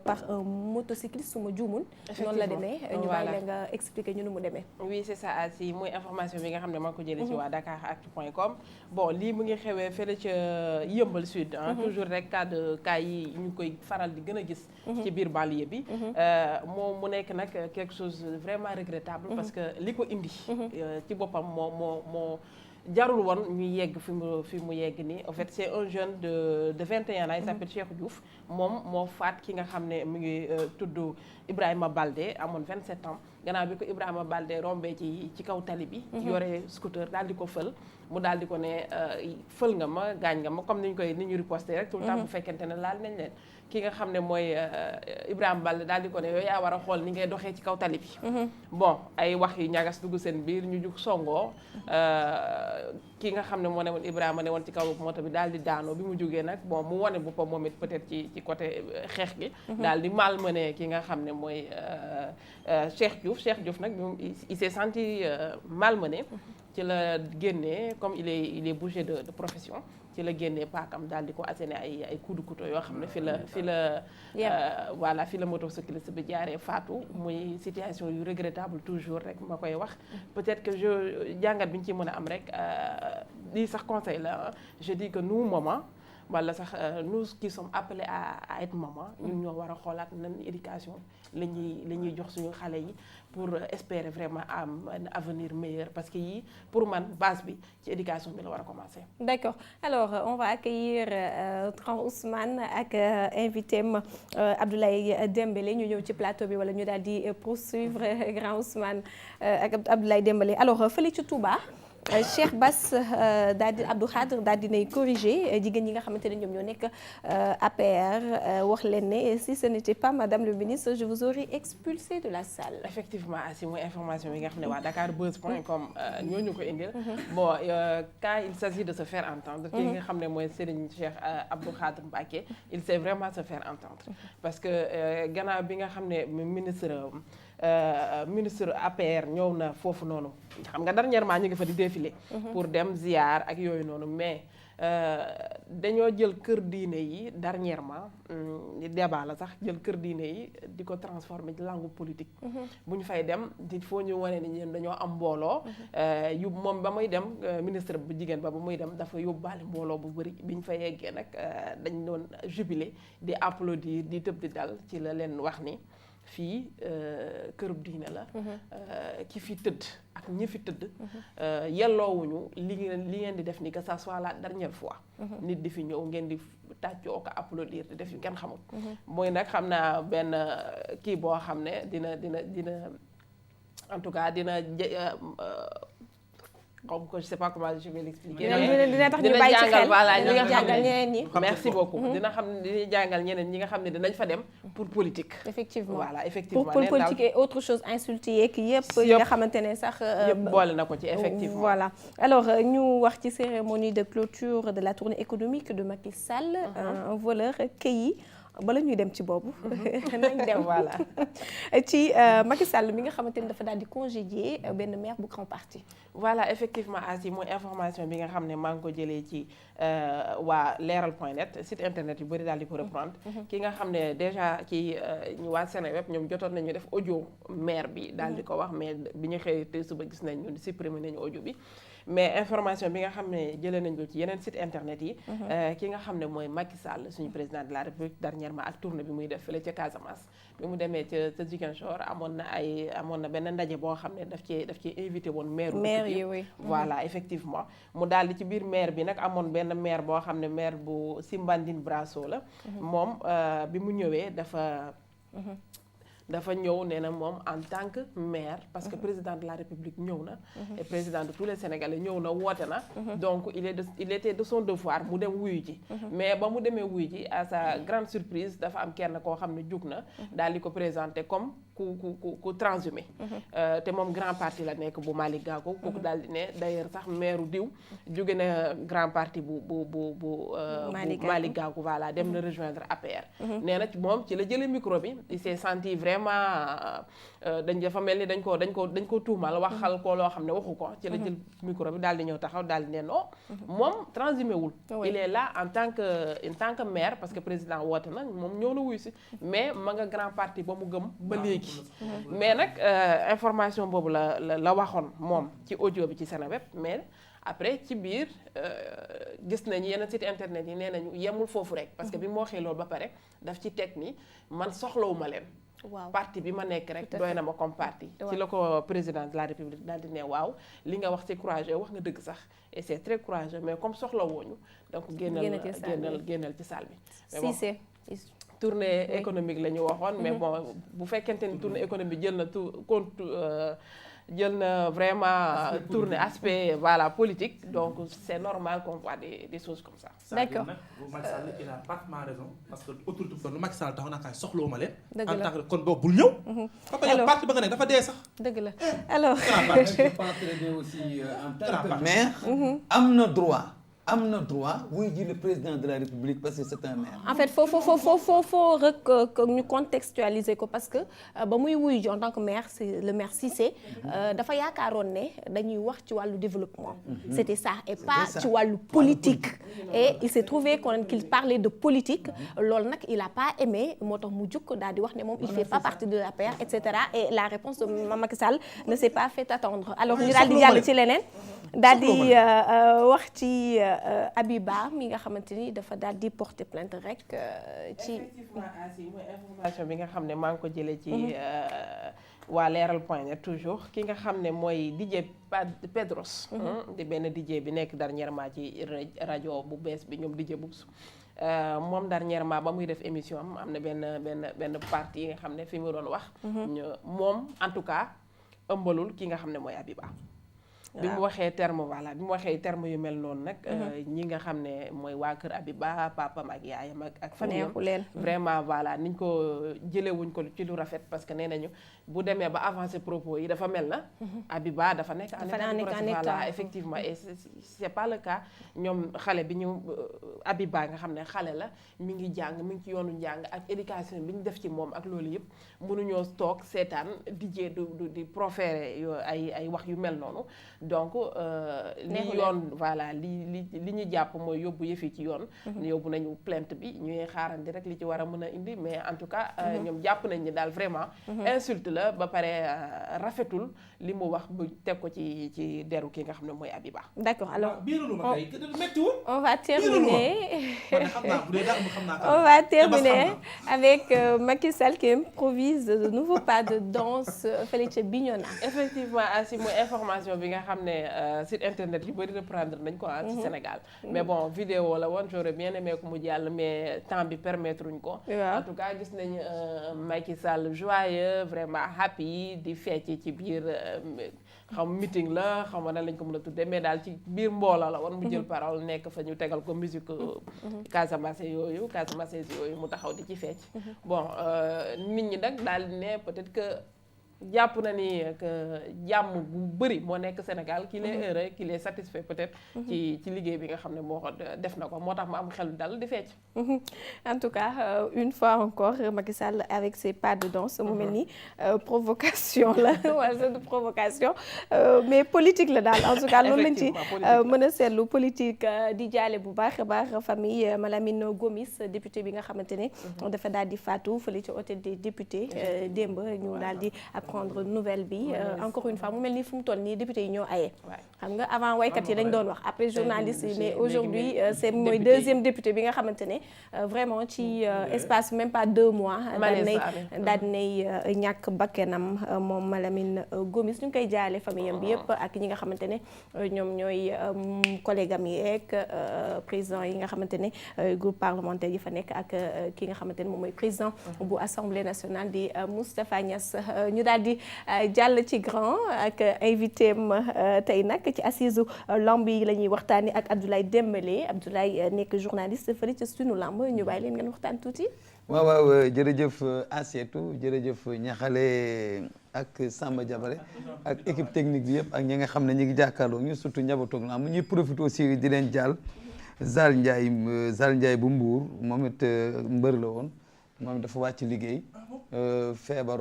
par un motocycliste su ma juumul. noonu la demee ñu bàyyi la nga expliquer ñu nu mu demee. oui c'est ça asi mooy information bi nga xam ne maa ngi ko jëlee ci waa dakaractu.com bon lii mu ngi xewee fële ca Yeumbeul Sud toujours rek cas yi ñu koy faral di gën a gis ci biir banlieue bi moom mu nekk nag quelque chose vraiment regrettable parce que li ko indi ci boppam moo jarul woon ñuy yegg fi mu yegg nii en fait c'est un jeune de 21 ans il s'appelle Cheikh Diouf moom moo faat ki nga xam ne mu ngi tudd Ibrahima Baldé amoon 27 ans gannaaw bi ko Ibrahima Baldé rombee ci kaw tali bi yore scooter daal di ko fël mu daal di ko ne fël nga ma gaañ nga ma comme ni ñu riposté rek tout le temps bu fekkente ne laal nañ leen ki nga xam ne mooy Ibrahima Baldé daal di ko ne yow yaa war a xool ni ngay doxee ci kaw tali bi bon ay wax yu ñagas dugg seen biir ñu jug songoo ki nga xam ne moo ne woon Ibrahima ne woon ci kaw moto bi daal di daanoo bi mu jógee nag bon mu wane boppam moom it peut-être ci côté xeex gi daal di malmené ki nga xam ne mooy Cheikh Diouf nag moom il s'est senti malmené ci la génnee comme il est boucher de profession ci la génnee paakam daal di ko asséné ay coups de couteau yoo xam ne fi la motocycliste bi jaaree faatu muy situation yu regrettable toujours rek ma koy wax peut-être que jàngat bi ñu ci mën a am rek lii sax conseil la je dis que nous maman wala sax nous qui sommes appelés à être maman ñun ñoo war a xoolaat nan éducation la ñuy jox suñu xale yi pour espérer vraiment am un avenir meilleur parce que yii pour man base bi ci éducation bi la war a commencer. D'accord alors on va accueillir Grand Ousmane ak invité am Abdoulaye Dembélé ñu ñëw ci plateau bi wala ñu daal di poursuivre Grand Ousmane ak Abdoulaye Dembélé alors fële ci Touba. Cheikh Bass daal di Abdou Khadre daal di nay corriger jigéen ñi nga xamante ne ñoom ñoo nekk APR wax leen ne si ce n'était pas madame le ministre je vous aurais expulsé de la salle. effectivement asi mooy information bi nga xam ne waa dakarbuzz.com ñooñu ko indil. bon quand il s'agit de se faire entendre. ki nga xam ne mooy Serigne Cheikh Abdou Khadre Mbacké il sait vraiment se faire entendre. parce que gannaaw bi nga xam ne ministre APR ñëw na foofu noonu xam nga dernièrement ñu ngi fa di défilé pour dem ziar ak yooyu noonu mais dañoo jël kër diine yi dernièrement débat la sax jël kër diine yi di ko transformer ci langue politique bu ñu fay dem il faut ñu wane ni ñeen dañoo am mbooloo yu moom ba muy dem ministre bu jigéen ba muy dem dafa yóbbaale mbooloo bu bëri bi ñu fa yeggee nag dañ doon jubilé di applaudir di tëb di dal ci la leen wax ni fii kërub diine la ki fi tëdd ak ñi fi tëdd yelloowuñu li ngeen di def ni que ça soit la dernière fois nit di fi ñëw ngeen di tàccoo ko applaudir di def yu kenn xamul mooy nag xam naa benn kii boo xam ne dina en tout cas dina comme que je sais pas comment je vais l'expliquer. dina tax ñu bàyyi ci xel dina jàngal ñeneen ñi. merci beaucoup dina jàngal ñeneen ñi nga xam ne dinañ fa dem pour politique. effectivement voilà effectivement pour politique et autre chose insulté yeeg yëpp yi nga xamante ne sax. yëpp boole na ko ci effectivement. voilà alors ñu wax ci cérémonie de clôture de la tournée économique de Macky Sall. un voleur cueilli. bala ñuy dem ci boobu nañ dem voilà ci Macky Sall mi nga xamante ni dafa daal di congédier benn maire bu Grand Parti. voilà effectivement asi mooy information bi nga xam ne maa ngi ko jëlee ci waa leeral.net site internet yu bëri daal di ko reprendre ki nga xam ne déjà ci ñu waa Seneweb ñoom jotoon nañu def audio maire bi daal di ko wax mais bi ñu xëy te suba gis nañ ñu supprimer nañu audio bi mais information bi nga xam ne jëlee nañ ko ci yeneen site internet yi ki nga xam ne mooy Macky Sall suñu président de la République dernièrement ak tournée bi muy def fële ca Casamance bi mu demee ca Ziguinchor amoon na benn ndaje boo xam ne daf ci invité woon maire yi oui voilà effectivement mu daal di ci biir maire bi nag amoon benn maire boo xam ne maire bu Simbandine Brasso la moom bi mu ñëwee dafa ñëw nee na moom en tant que maire parce que président de la République ñëw na et président de tous les Sénégalais ñëw na woote na donc il était de son devoir mu dem wuyu ji mais ba mu demee wuyu ji à sa grande surprise dafa am kenn koo xam ne jug na daal di ko présenté comme ku transhumé te moom grand parti la nekk bu Malick Gakou kooku daal di ne d'ailleurs sax maire diw jóge na grand parti bu Malick Gakou voilà dem na rejoindre APR nee na moom ci la jëlee micro bi il s'est senti vraiment dafa mel ni dañ ko tuumal waxal ko loo xam ne waxu ko ci la jël micro bi daal di ñëw taxaw daal di ne non moom transhumé wul il est là en tant que maire parce que président woote na moom ñëw na wuyu si mais ma nga grand parti ba mu gëm ba léegi mais nag information boobu la waxoon moom ci audio bi ci Seneweb mais après ci biir gis nañu yenn site internet yi nee nañu yemul foofu rek parce que bi mu waxee loolu ba pare daf ci teg ni man soxlawuma leen parti bi ma nekk rek doy na ma comme parti ci la ko président de la République daal di ne waaw li nga wax c'est courageux wax nga dëgg sax et c'est très courageux mais comme soxla wooñu donc génnal ci salle bi tournée économique la ñu waxoon mais bon bu fekkente ni tournée économique jël na vraiment tournée aspect voilà politique donc c'est normal qu'on voit des choses comme ça. D'accord. Macky Sall il a parfaitement raison parce que autorité kon lu Macky Sall taxaw naa kaay soxlawuma leen. en tant que kon boobu bul ñëw. alors parti ba nga nekk dafa dee sax. dëgg la alors. je pense très bien aussi en tant que maire. am na droit wuy ji le président de la République parce que c'est un maire. En fait faut rek ñu contextualiser ko parce que ba muy wuy ji en tant que maire c'est le maire Cissé dafa yaakaaroon ne dañuy wax ci wàllu développement. C'était ça et pas ci wàllu politique. Et il s'est trouvé qu'il parlait de politique loolu nag il a pas aimé moo tax mu jukk daal di wax ne moom il fait pas partie de l'APR et cetera et la réponse de Macky Sall ne s'est pas fait attendre alors ñu daal di jàll ci leneen. daal di wax ci Abiba mi nga xamante ni dafa daal di porter plainte rek ci. effectivement Asi mooy information bi nga xam ne maa ngi ko jëlee ci waa Leral.net toujours ki nga xam ne mooy DJ Pedros. di benn DJ bi nekk dernièrement ci rajo bu bees bi ñoom DJ Boubs. moom dernièrement ba muy def émission am na benn partie yi nga xam ne fi mu doon wax. moom en tout cas ëmbalul ki nga xam ne mooy Abiba. bi mu waxee terme yu mel noonu nag ñi nga xam ne mooy waa kër Abiba papam ak yaayam ak famille vraiment voilà niñ ko jëlewuñ ko ci lu rafet parce que nee nañu bu demee ba avancer propos yi dafa mel na Abiba dafa nekk en état voilà effectivement et c'est pas le cas ñoom xale bi ñu Abiba nga xam ne xale la mi ngi ci yoonu njàng ak éducation bi ñu def ci moom ak loolu yëpp mënuñoo toog seetaan di proférer ay wax yu mel noonu donc li yoon voilà li ñu jàpp mooy yóbbu yëfi ci yoon yóbbu nañu plainte bi ñuy xaarandi rek li ci war a mën a indi mais en tout cas ñoom jàpp nañ ni daal vraiment insulte la ba pare rafetul li mu wax bu teg ko ci deru ki nga xam ne mooy Abiba. D'accord alors on va terminer avec Macky Sall qui improvise de nouveaux pas de danse fële ca Bignona. Effectivement asi mooy information bi nga xam ne site internet yu bari reprendre nañ ko ci Sénégal mais bon vidéo la woon j'aurais bien aimé ko mu jàll mais temps bi permettre uñ ko en tout cas gis nañ Macky Sall joyeux vraiment happy di fecc ci biir xam meeting la xam nga nan lañ ko mën a tuddee mais daal ci biir mbooloo la woon mu jël parole nekk fa ñu tegal ko musique Casamance yooyu mu taxaw di ci fecc bon nit ñi nag daal di ne peut-être que jàpp na ni que jàmm bu bëri moo nekk Sénégal qu'il est heureux qu'il est satisfait peut-être ci liggéey bi nga xam ne moo ko def na ko moo tax mu am xel dal di fecc en tout cas une fois encore Macky Sall avec ses pas de danse mu mel ni provocation la wala de provocation mais politique la daal en tout cas loolu lañ ci mën a seetlu politique di jaale bu baax a baax famille Malamine Gomis député bi nga xamante ne dafa daal di faatu fële ci hôtel des députés démb ñu daal di d'apprendre nouvelle bi encore une fois mu mel ni fu mu toll nii député yi ñoo aye xam nga avant waykat yi dañ doon wax après journaliste yi mais aujourd'hui c'est mooy deuxième député bi nga xamante ne vraiment ci espace même pas 2 mois daal nay ñàkk bakkanam moom Malamine Gomis ñu ngi koy jaale famille am bi yëpp ak ñi nga xamante ne ñoom ñooy collègue am yi ak président yi nga xamante ne groupe parlementaire yi fa nekk ak ki nga xamante ne moom mooy président bu assemblée nationale di Moustapha Niasse ñu daal di jàll ci grand ak invité am tey nag ci assise lamb yi la ñuy waxtaani ak Abdoulaye Dembélé Abdoulaye nekk journaliste fële ci sunu lamb ñu bàyyi leen ngeen waxtaan tuuti. waaw jërëjëf Asietou jërëjëf Ñaxale ak Samba Diabare ak équipe technique bi yëpp ak ñi nga xam ne ñi ngi jàkkaarloo ñu surtout njabootu lamb ñuy profité aussi di leen jàll Zal Ndiaye bu Mbour moom it mbër la woon moom dafa wàcc liggéey feebar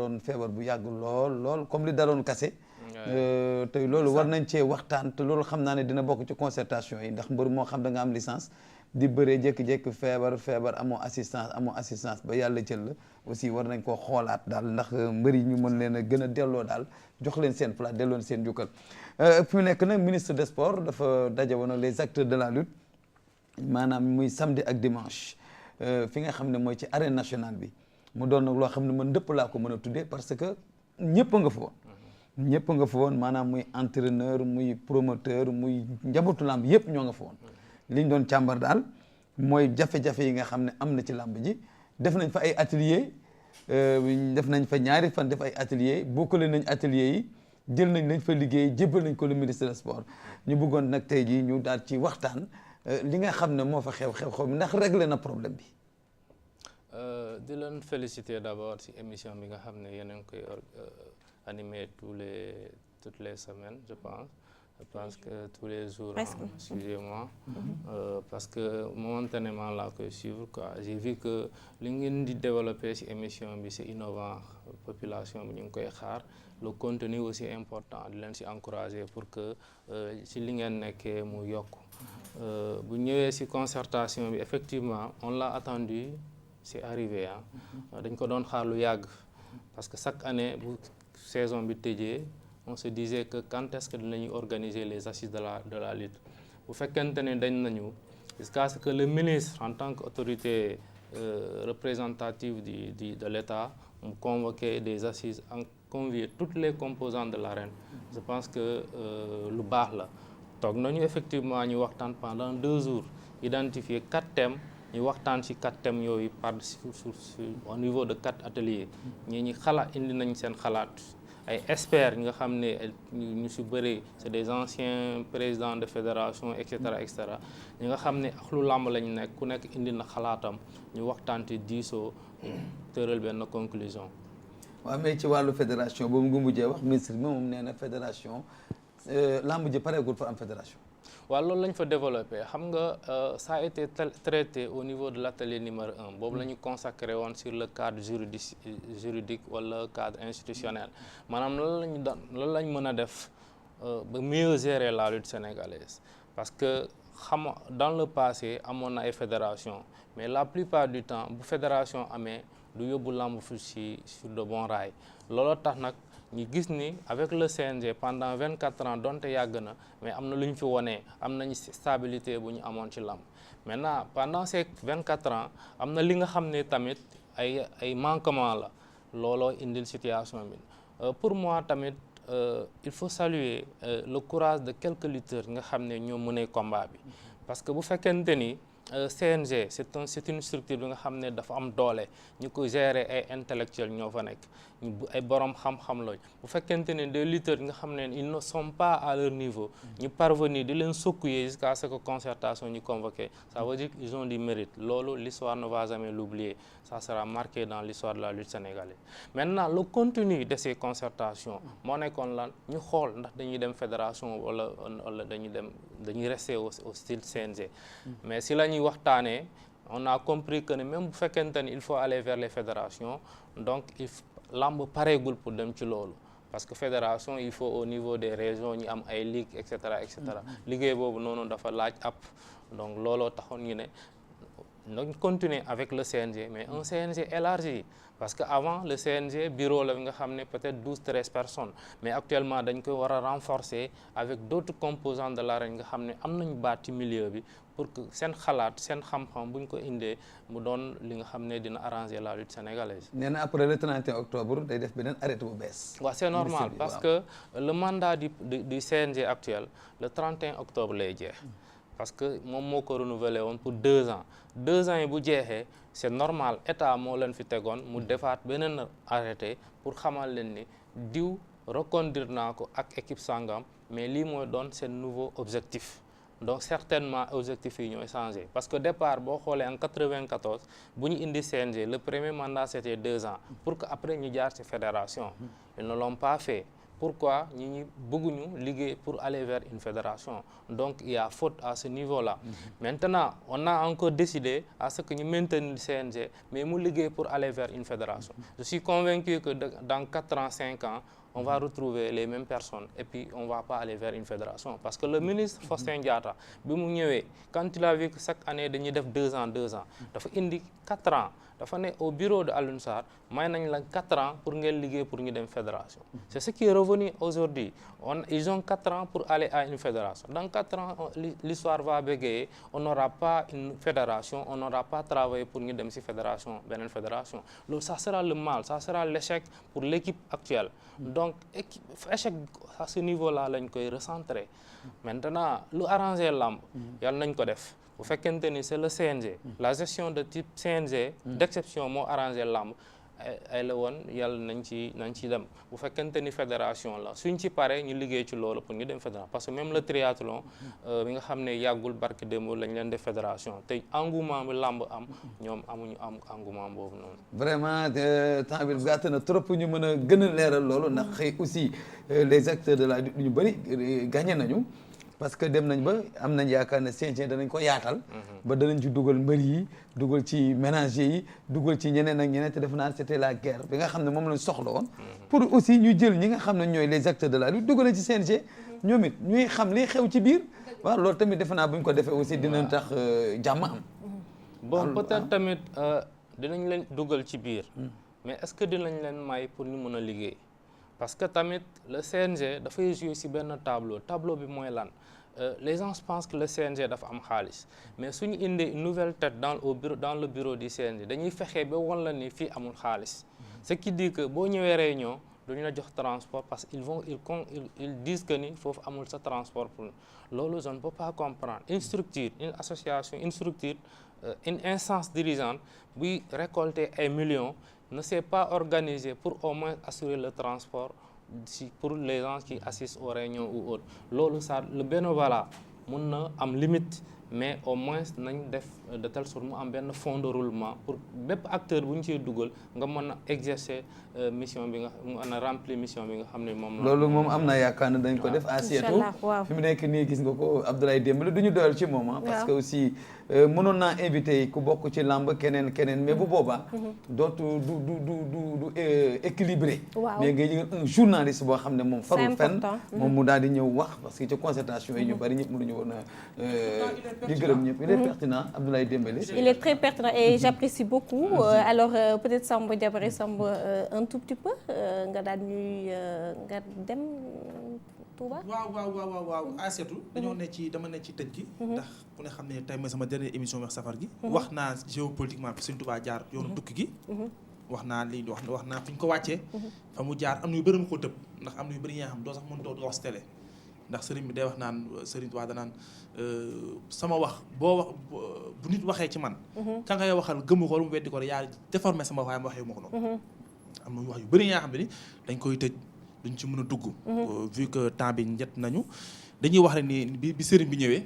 bu yàgg lool comme li daloon kase te loolu war nañ cee waxtaan te loolu xam naa ne dina bokk ci concertation yi ndax mbër moo xam da nga am licence di bëree jékki-jékki feebar amoo assistance ba yàlla jël la aussi war nañ koo xoolaat daal ndax mbër yi ñu mën leen a gën a delloo daal jox leen seen place delloo seen jukkal fi mu nekk nag ministre des sports dafa daje woon les acteurs de la lutte maanaam muy samedi ak dimanche fi nga xam ne mooy ci arène nationale bi mu doon nag loo xam ne man ndëpp laa ko mën a tuddee parce que ñëpp nga fa woon maanaam muy entraîneur muy promoteur muy njabootu lamb yëpp ñoo nga fa woon liñ doon càmbar daal mooy jafe-jafe yi nga xam ne am na ci lamb ji def nañ fa ay atelier def nañ fa ñaari fan def ay atelier bokkale nañ atelier yi jël nañ lañ fa liggéey jébbal nañ ko le ministre des sports ñu bëggoon nag tey jii ñu daal ci waxtaan li nga xam ne moo fa xew ndax réglé na problème bi. di leen féliciter d'abord ci émission bi nga xam ne yéen a ngi koy animé toutes les semaines je pense que tous les jours excusez-moi parce que momentanément laa koy suivre quoi j'ai vu que li ngeen di développer ci émission bi c'est innovant population bi ñu ngi koy xaar le contenu aussi important di leen ci encourager pour que ci li ngeen nekkee mu yokk bu ñëwee ci concertation bi effectivement on l'a attendu c'est arrivé dañ ko doon xaar lu yàgg parce que chaque année bu saison bi tëjee on se disait que quand est-ce que dinañu organiser les assises de la lutte bu fekkente ne dañ nañu jusqu'à ce que le ministre en tant qu'autorité représentative de l'État mu convoqué des assises convier toutes les composantes de l'arène je pense que lu baax la toog nañu effectivement ñu waxtaan pendant 2 jours identifier 4 thèmes ñu waxtaan ci 4 thèmes yooyu au niveau de 4 ateliers ñi xalaat indi nañ seen xalaat ay experts nga xam ne ñu ci bëri c'est des anciens présidents de fédération et cetera ñi nga xam ne ak lu làmb lañ nekk ku nekk indi na xalaatam ñu waxtaante diisoo tëral benn conclusion. waaw mais ci wàllu fédération boobu nga mujjee wax ministre bi moom nee na fédération làmb ji pareegul pour am fédération. waaw loolu lañ fa développé xam nga ça a été traité au niveau de l'atelier numéro 1 boobu la ñu consacré woon sur le cadre juridique wala cadre institutionnel maanaam lan lañ mën a def ba mieux gérer la lutte sénégalaise parce que dans le passé amoon na ay fédération mais la plupart du temps bu fédération amee du yóbbu lamb fu sur de bons rails looloo tax nag ñu gis ni avec le CNG pendant 24 ans donte yàgg na mais am na lu ñu fi wonee am nañu stabilité bu ñu amoon ci lamb maintenant pendant ces 24 ans am na li nga xam ne tamit ay manquement la looloo indil situation bi pour moi tamit il faut saluer le courage de quelques lutteurs nga xam ne ñoo mënee combat bi parce que bu fekkente ni CNG c'est une structure bi nga xam ne dafa am doole ñu ko gérer ay intellectuels ñoo fa nekk ay borom xam-xam lañ bu fekkente ne des lutteurs nga xam ne ils ne sont pas à leur niveau ñu parvenir di leen secouer jusqu'à ce que concertation ñu convoqué ça veut dire qu'ils ont du mérite loolu l'histoire ne va jamais l'oublier ça sera marqué dans l'histoire de la lutte sénégalaise maintenant le contenu de ces concertations moo nekkoon lan ñu xool ndax dañuy dem fédération wala dañuy rester au style CNG mais si la ñuy waxtaanee on a compris que même bu fekkente ni il faut aller vers les fédérations donc lamb pareegul pour dem ci loolu parce que fédération il faut au niveau des régions ñu am ay ligues et cetera liggéey boobu noonu dafa laaj donc looloo taxoon ñu ne donc continuer avec le CNG mais un CNG élargi parce que avant le CNG bureau la nga xam ne peut-être 12-13 personnes mais actuellement dañ koy war a renforcer avec d'autres composants de l'arène nga xam ne am nañu baat ci milieu bi pour que seen xalaat seen xam-xam bu ñu ko indee mu doon li nga xam ne dina arranger la lutte sénégalaise. nee na après le 31 octobre day def beneen arrêté bu bees. waaw c'est normal parce que le mandat du CNG actuel le 31 octobre lay jeex. parce que moom moo ko renouvelé woon pour 2 ans 2 ans yi bu jeexee c'est normal état moo leen fi tegoon mu defaat beneen arrêté pour xamal leen ni diw reconduire naa ko ak équipe sangam mais lii mooy doon seen nouveau objectif. donc certainement objectifs yi ñooy changé parce que départ boo xoolee en 94 bu ñu indi CNG le premier mandat c'était 2 ans pour que après ñu jaar ci fédération ils ne l'ont pas fait pourquoi ñi bëgguñu liggéey pour aller vers une fédération donc il y a faute à ce niveau-là maintenant on a encore décidé à ce que ñu maintenir le CNG mais mu liggéey pour aller vers une fédération je suis convaincu que dans 4 ans 5 ans on va retrouver les mêmes personnes et puis on va pas aller vers une fédération parce que le ministre Faustin Diatta bi mu ñëwee quand il a vu que chaque année dañuy def 2 ans dafa indi 4 ans dafa ne au bureau de Alioune Sarr may nañ la 4 ans pour ngeen liggéey pour ñu dem fédération c'est ce qui est revenu aujourd'hui ils ont 4 ans pour aller à une fédération dans 4 ans l'histoire va bégayer on n'aura pas une fédération on n'aura pas travaillé pour ñu dem ci fédération beneen fédération loolu ça sera le mal ça sera l'échec pour l'équipe actuelle donc échec à ce niveau-là lañ koy recentrer maintenant lu arranger lamb yàlla nañ ko def bu fekkente ni c'est le CNG la gestion de type CNG d'exception moo arrangé lamb ay la woon yàlla nañ ci dem bu fekkente ni fédération la suñ ci paree ñu liggéey ci loolu pour ñu dem fédération parce que même le triathlon bi nga xam ne yàggul barki démb lañ leen def fédération te engouement bi lamb am ñoom amuñu am engouement boobu noonu vraiment temps bi gàtt na trop ñu mën a gën a leeral loolu ndax xëy aussi les acteurs de la lutte ñu bëri gagné nañu parce que dem nañ ba am nañ yaakaar ne CNG danañ ko yaatal ba danañ ci dugal mbër yi dugal ci ménager yi dugal ci ñeneen ak ñeneen te def naan c'était la guerre bi nga xam ne moom lañ soxla woon pour aussi ñu jël ñi nga xam ne ñooy les acteurs de la lutte dugal ci CNG ñoom it ñuy xam li xew ci biir waaw loolu tamit defe naa bu ñu ko defee aussi dinañ tax jàmm am bon peut-être tamit dinañ leen dugal ci biir mais est-ce que dinañ leen may pour ñu mën a liggéey parce que tamit le CNG dafay jouer ci benn tableau bi mooy lan les gens pensent que le CNG dafa am xaalis mais suñu indee une nouvelle tête dans le bureau du CNG dañuy fexe ba wan la ni fii amul xaalis ce qui dit que boo ñëwee réunion duñu la jox transport parce que ils disent que ni foofu amul sa transport pour loolu je ne peux pas comprendre une structure une association une structure une instance dirigeante buy récolter ay millions ne s'est pas organisé pour au moins assurer le transport pour les gens qui assistent aux réunions ou autres loolu ça le bénévolat mun na am limite mais au moins nañ def de telle sorte mu am benn fond de roulement pour bépp acteur bu ñu ciy dugal nga mën a exercer mission bi nga mën a remplir mission bi nga xam ne moom loolu moom am na yaakaar ne dañ ko def assiette fi mu nekk nii gis nga ko Abdoulaye Dembélé du ñu doyal ci moom parce que aussi mënoon naa invité ku bokk ci làmb keneen mais bu boobaa dootu du équilibré mais nga yëgal un journaliste boo xam ne moom farul fenn moom mu daal di ñëw wax parce que ci concertation yi ñu bari ñëpp mënuñu woon a di gërëm ñëpp il est pertinent Abdoulaye Dembélé il est très pertinent et j'apprécie beaucoup alors peut-être Samba Diabaré un tout petit peu nga daal ñuy nga dem Touba. waaw Asietu dama ne ci tëj gi ndax ku ne xam ne tey mooy sama dernière émission wax safar gi wax naa géopolitiquement fi Sëñ Touba jaar yoonu tukki gi wax naa lii wax naa fi ñu ko wàccee fa mu jaar am na yu bëri ma ko tëb ndax am na yu bëri ñaa xam doo sax mën doo wax télé ndax sëriñ bi day wax naan sëriñ Touba danaan sama wax boo wax bu nit waxee ci man ka ngay waxal gëmu ko lu mu weddi ko yaa déformé sama waaye ma waxee ma ko noonu am na wax yu bëri ñaa xam ne ni dañ koy tëj duñ ci mën a dugg vu que temps bi njët nañu dañuy wax rek ni bi sëriñ bi ñëwee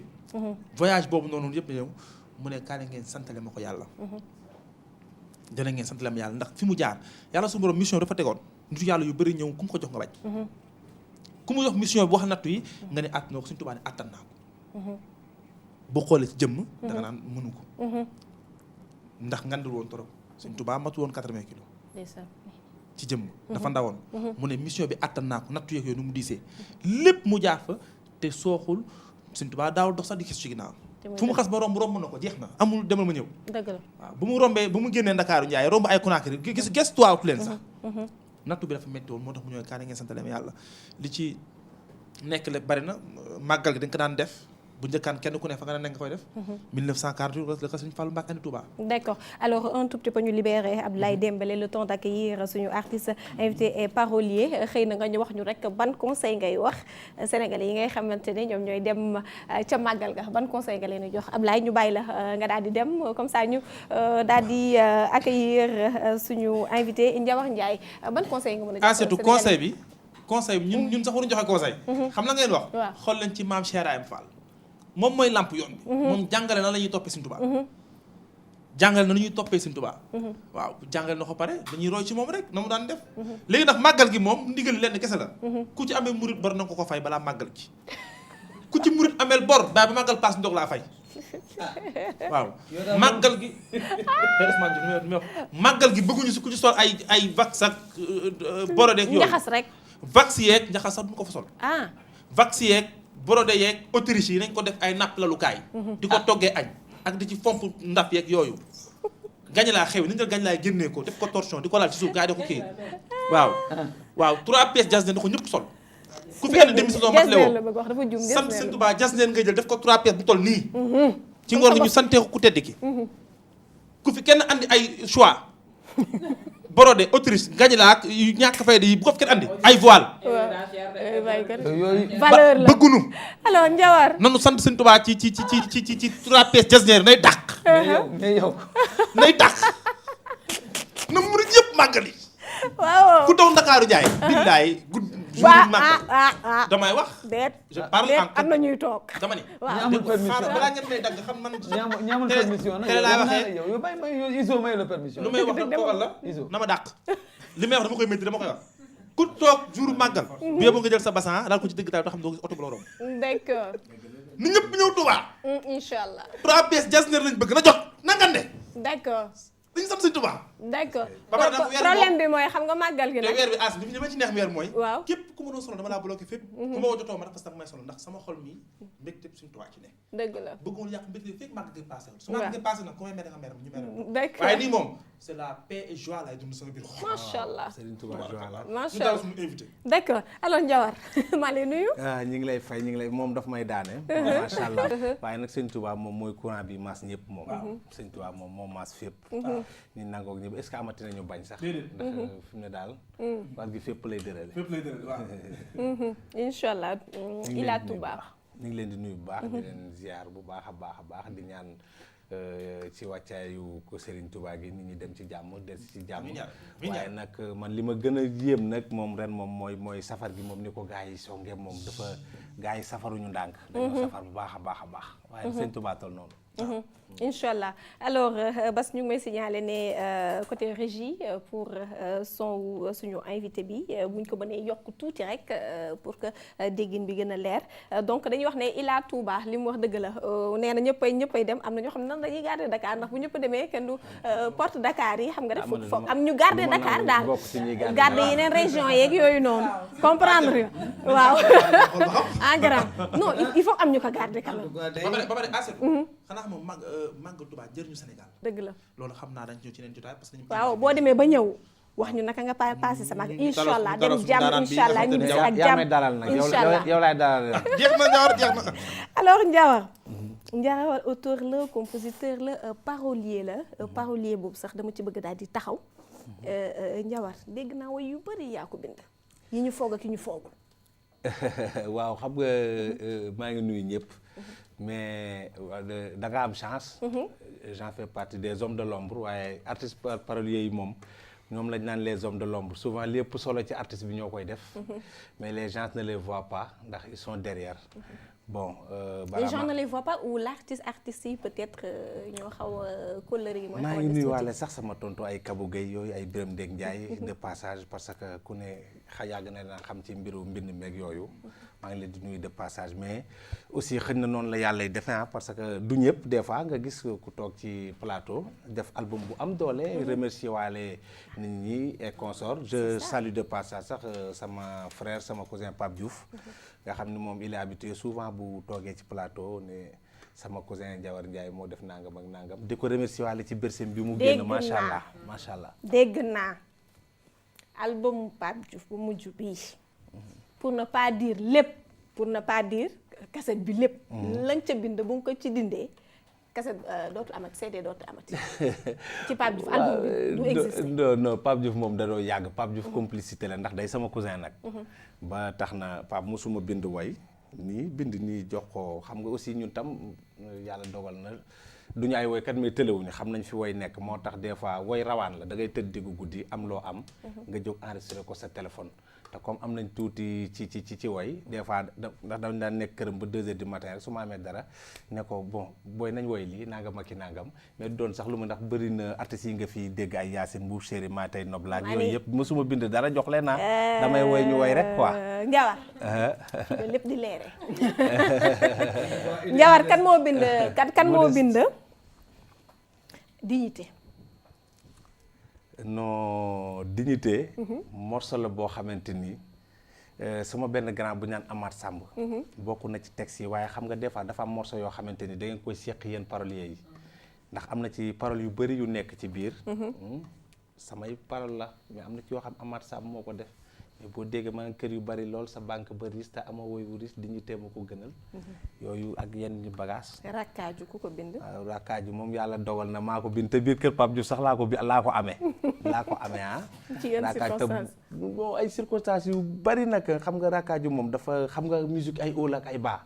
voyage boobu noonu yëpp ñëw mu ne kaale ngeen santale ma ko yàlla dana ngeen santale ma yàlla ndax fi mu jaar yàlla su borom mission dafa tegoon nitu yàlla yu bëri ñëw ku mu ko jox nga bañ ku mu jox mission bi wax nattu yi nga ne att na ko Sëñ Tuubaa ne attan naa ko boo xoolee ci jëmm da nga naan mënu ko ndax ngandul woon trop Sëñ Tuubaa matul woon 80 kilos ci jëmm dafa ndawoon mu ne mission bi attan naa ko nattu yeeg yooyu nu mu diisee lépp mu jaar fa te sooxul Sëñ Tuubaa daawul dox sax di gis ci ginnaaw fu mu xas ba romb na ko jeex na amul demal ma ñëw. dëgg la waaw bu mu rombee bu mu génnee Ndakaaru Njaay romb ay Conakry gis gestuwaatu leen sax. nattu bi dafa métti woon moo tax mu ñëw kaa ngeen santale yàlla li ci nekk la bari na màggal gi dañ ko daan def. bu njëkkaan kenn ku ne fa nga ne nga koy def. 1948 la ko Sëñ Fallou Mbacké andi Touba. D'accord alors un tout petit peu ñu libéré Abdoulaye Dembélé le temps d'accueillir suñu artiste invité et parolier xëy na nga ñu wax ñu rek ban conseil ngay wax sénégalais yi ngay xamante ne ñoom ñooy dem ca màggal ga ban conseil nga leen di jox Abdoulaye ñu bàyyi la nga daal di dem comme ça ñu daal di accueillir suñu invité Ndiawar Ndiaye ban conseil nga mën a jox surtout conseil bi ñun sax waruñu joxe conseil. xam la ngeen wax. waaw xool leen ci maam Cheikh Ibrahima Fall. moom mooy lamp yoon bi. moom jàngale na la ñuy toppee Sëñ Tuubaa. jàngale na lu ñuy toppee Sëñ Tuubaa. waaw jàngale na ko pare dañuy roy ci moom rek na mu daan def. léegi nag màggal gi moom ndigal lenn kese la. ku ci amee murit bor na nga ko fay balaa màggal gi. ku ci murit ameel bor ba màggal paas ndox laa fay. waaw màggal gi. màggal gi bëgguñu si ku ci sol ay vax ak borodé ak yooyu. njaxas rek. vax yeeg njaxas sax du ma ko fa sol. vax yeeg. borode yeeg autriche yi nañ ko def ay napp lalukaay di ko toggee añ ak di ci fomp ndap yeeg yooyu gañ laa xew ni ñu gañ laay génnee ko def ko torsion di ko laal ci suuf gaa yi di ko kii waaw 3 pièces jas neen da ko ñëpp sol ku fi andi demi saison masle woo sant Sëñ Tuubaa jas neen ngay jël def ko 3 pièces bu toll nii ci ngor gi ñu santee ku tedd ki ku fi kenn andi ay choix borode autriche gañ laa yu ñàkk fayda yi bu ko fi kenn andi ay voile valeur la bëggunu alors Ndiawar nanu sant Sëñ Tuubaa ci 3 pièces jasneer nay dàq mais yow nay dàq na murid yëpp màggali waaw ku daw Ndakaaru jaay billaay gudd damay wax déet je parle en am na ñuy toog dama ni ñaamul permission balaa ngeen may dagg xam man ñaamul permission télé laay waxee yow bay iso may la permission lu may wax nag toogal la na ma dàq li may wax dama koy métti dama koy wax ku toog jour màggal bu yóbbu nga jël sa bassan daal ko ci dëgg taal doo xam doo gis oto bu la romb d'accord ni ñëpp ñëw Touba inchallah 3 pièces jasneer lañ bëgg na jot na ngande d'accord dañu sant Sëñ Tuubaa d'accord problème bi mooy xam nga màggal gi nag weer bi as li ma ci neex weer mooy waaw képp ku ma doon solo dama laa bloqué fépp ku ma woo jotoo ma dafa sax may solo ndax sama xol mi mbégte Sëñ Tuubaa ci ne dëgg la bëgguma yàq mbégte fekk màgg gi passé su màgg gi passé nag ku may mere nga mere ñu mere d'accord waaye nii moom c'est la paix et joie laay dund sama biir xol macha allah Sëriñ Tuubaa joie la macha ñu daal allah suñu invité d'accord alors Ndiawar maa lay nuyu ñi ngi lay fay ñi ngi lay moom daf may daane macha allah waaye nag Sëñ Tuubaa moom mooy courant bi maas ñëpp moom Sëñ Tuubaa moom maas fépp ñu nangoog ñëpp est-ce que amati nañu bañ sax ndax fi mu ne daal war gi fépp lay dërale waaw incha allah ila Touba ñu ngi leen di nuyu bu baax di leen ziar bu baax a baax di ñaan ci wàccaayu ko Serigne Touba gi nit ñi dem ci jàmm des ci jàmm waaye nag man li ma gën a yéem nag moom ren moom mooy safar gi moom ni ko gaa yi songee moom dafa gaa yi safaruñu ndànk dañoo safar bu baax a baax waaye Serigne Touba tol noonu incha allah alors Bass ñu ngi may signaler ne côté régie pour son suñu invité bi buñ ko mënee yokk tuuti rek pour que déggin bi gën a leer donc dañuy wax ne Ila Touba li mu wax dëgg la nee na ñëppay dem am na ñoo xam ne nan dañuy garder Dakar ndax bu ñëpp demee kenn du porte Dakar yi xam nga def foog am ñu garder Dakar daal garder yeneen région yeeg yooyu noonu comprendre nga waaw en grand non il faut am ñu ko garder quand même ba pare xanaa moom màggal Touba jëriñu Sénégal dëgg la loolu xam naa dañ ci ñëw ci leen jotaay parce que waaw boo demee ba ñëw wax ñu naka nga passé sa mag inshallah dem jàmm inshallah ñu gis ak jàmm inshallah yow laay dalal jeex na Ndiawar jeex na alors Ndiawar auteur la compositeur la parolier la parolier boobu sax dama ci bëgg daal di taxaw Ndiawar dégg naa way yu bëri yaa ko bind yi ñu foog ak yi ñu foogul waaw xam nga maa ngi nuyu ñëpp mais da nga am chance j'en fais partie des hommes de l'ombre waaye artistes paroliers yi moom ñoom lañ naan les hommes de l'ombre souvent lépp solo ci artiste bi ñoo koy def mais les gens ne les voient pas ndax ils sont derrière bon les gens ne les voient pas ou artistes yi peut-être ñoo xaw a coloré yi mooy maa ngi nuyuwaale sax sama tonton ay Kabou Gueye yooyu ay Birame Ndeg Ndiaye de passage parce que ku ne yàgg na daan xam ci mbiru mbind meeg yooyu maa ngi leen di nuyu de passage mais aussi xëy na noonu la yàlla defe parce que du ñëpp des fois nga gis ku toog ci plateau def album bu am doole remercier waale nit ñi et consorts je salue de passage sax sama frère sama cousin Pape Diouf nga xam ni moom il est habitué souvent bu toogee ci plateau ne sama cousin Jawar Ndiaye moo def nangam ak nangam di ko remercier waale ci berseem bi mu génn macha allah macha allah. dégg naa album Pape Diouf bu mujj bii pour ne pas dire lépp pour ne pas dire cassette bi lépp. lañ ca bind bu nga ko ci dindee cassette dootu amati CD dootu amati. ci Pape Diouf album bi du existé. non Pape Diouf moom da doo yàgg Pape Diouf complicité la ndax day sama cousin nag. ba tax na Pape mosuma bind way nii jox ko xam nga aussi ñun tam yàlla dogal na duñu ay woykat mais tëlewuñu xam nañ fi woy nekk moo tax des fois woy rawaan la da ngay tëdd diggu guddi am loo am nga jóg enregistré ko sa téléphone te comme am nañ tuuti ci woy des fois ndax dañ daan nekk këram ba 2 heures du matin rek su ma amee dara ne ko bon booy nañ woy lii nangam ak i nangam mais doon sax lu ma ndax bëri na artistes yi nga fi dégg ay Yacine Mbuub Chéri maa tey noblaak yooyu yëpp mosuma bind dara jox leen damay woy ñu woy rek quoi Njawar lépp di leere Njawar kan moo bind dignité. non dignité. morceau la boo xamante ni sama benn grand bu ñaan Amath Samb. bokk na ci texte yi waaye xam nga des fois dafa am morceau yoo xamante ni da ngeen koy seq yéen paroliers yi ndax am na ci parole yu bëri yu nekk ci biir. samay parole la mais am na ci yoo xam Amath Samb moo ko def mais boo déggee ma kër yu bari lool sa banque ba riis te ama woy wu riis dignité ma ko gënal. yooyu ak yenn ñi bagage. rakkaaju ku ko bind. waaw rakkaaju moom yàlla dogal na maa ko bind te biir kër Pape Diouf sax laa ko amee ci yenn circonstances bon ay circonstances yu bari nag xam nga rakkaaju moom dafa xam nga musique ay haut ak ay bas.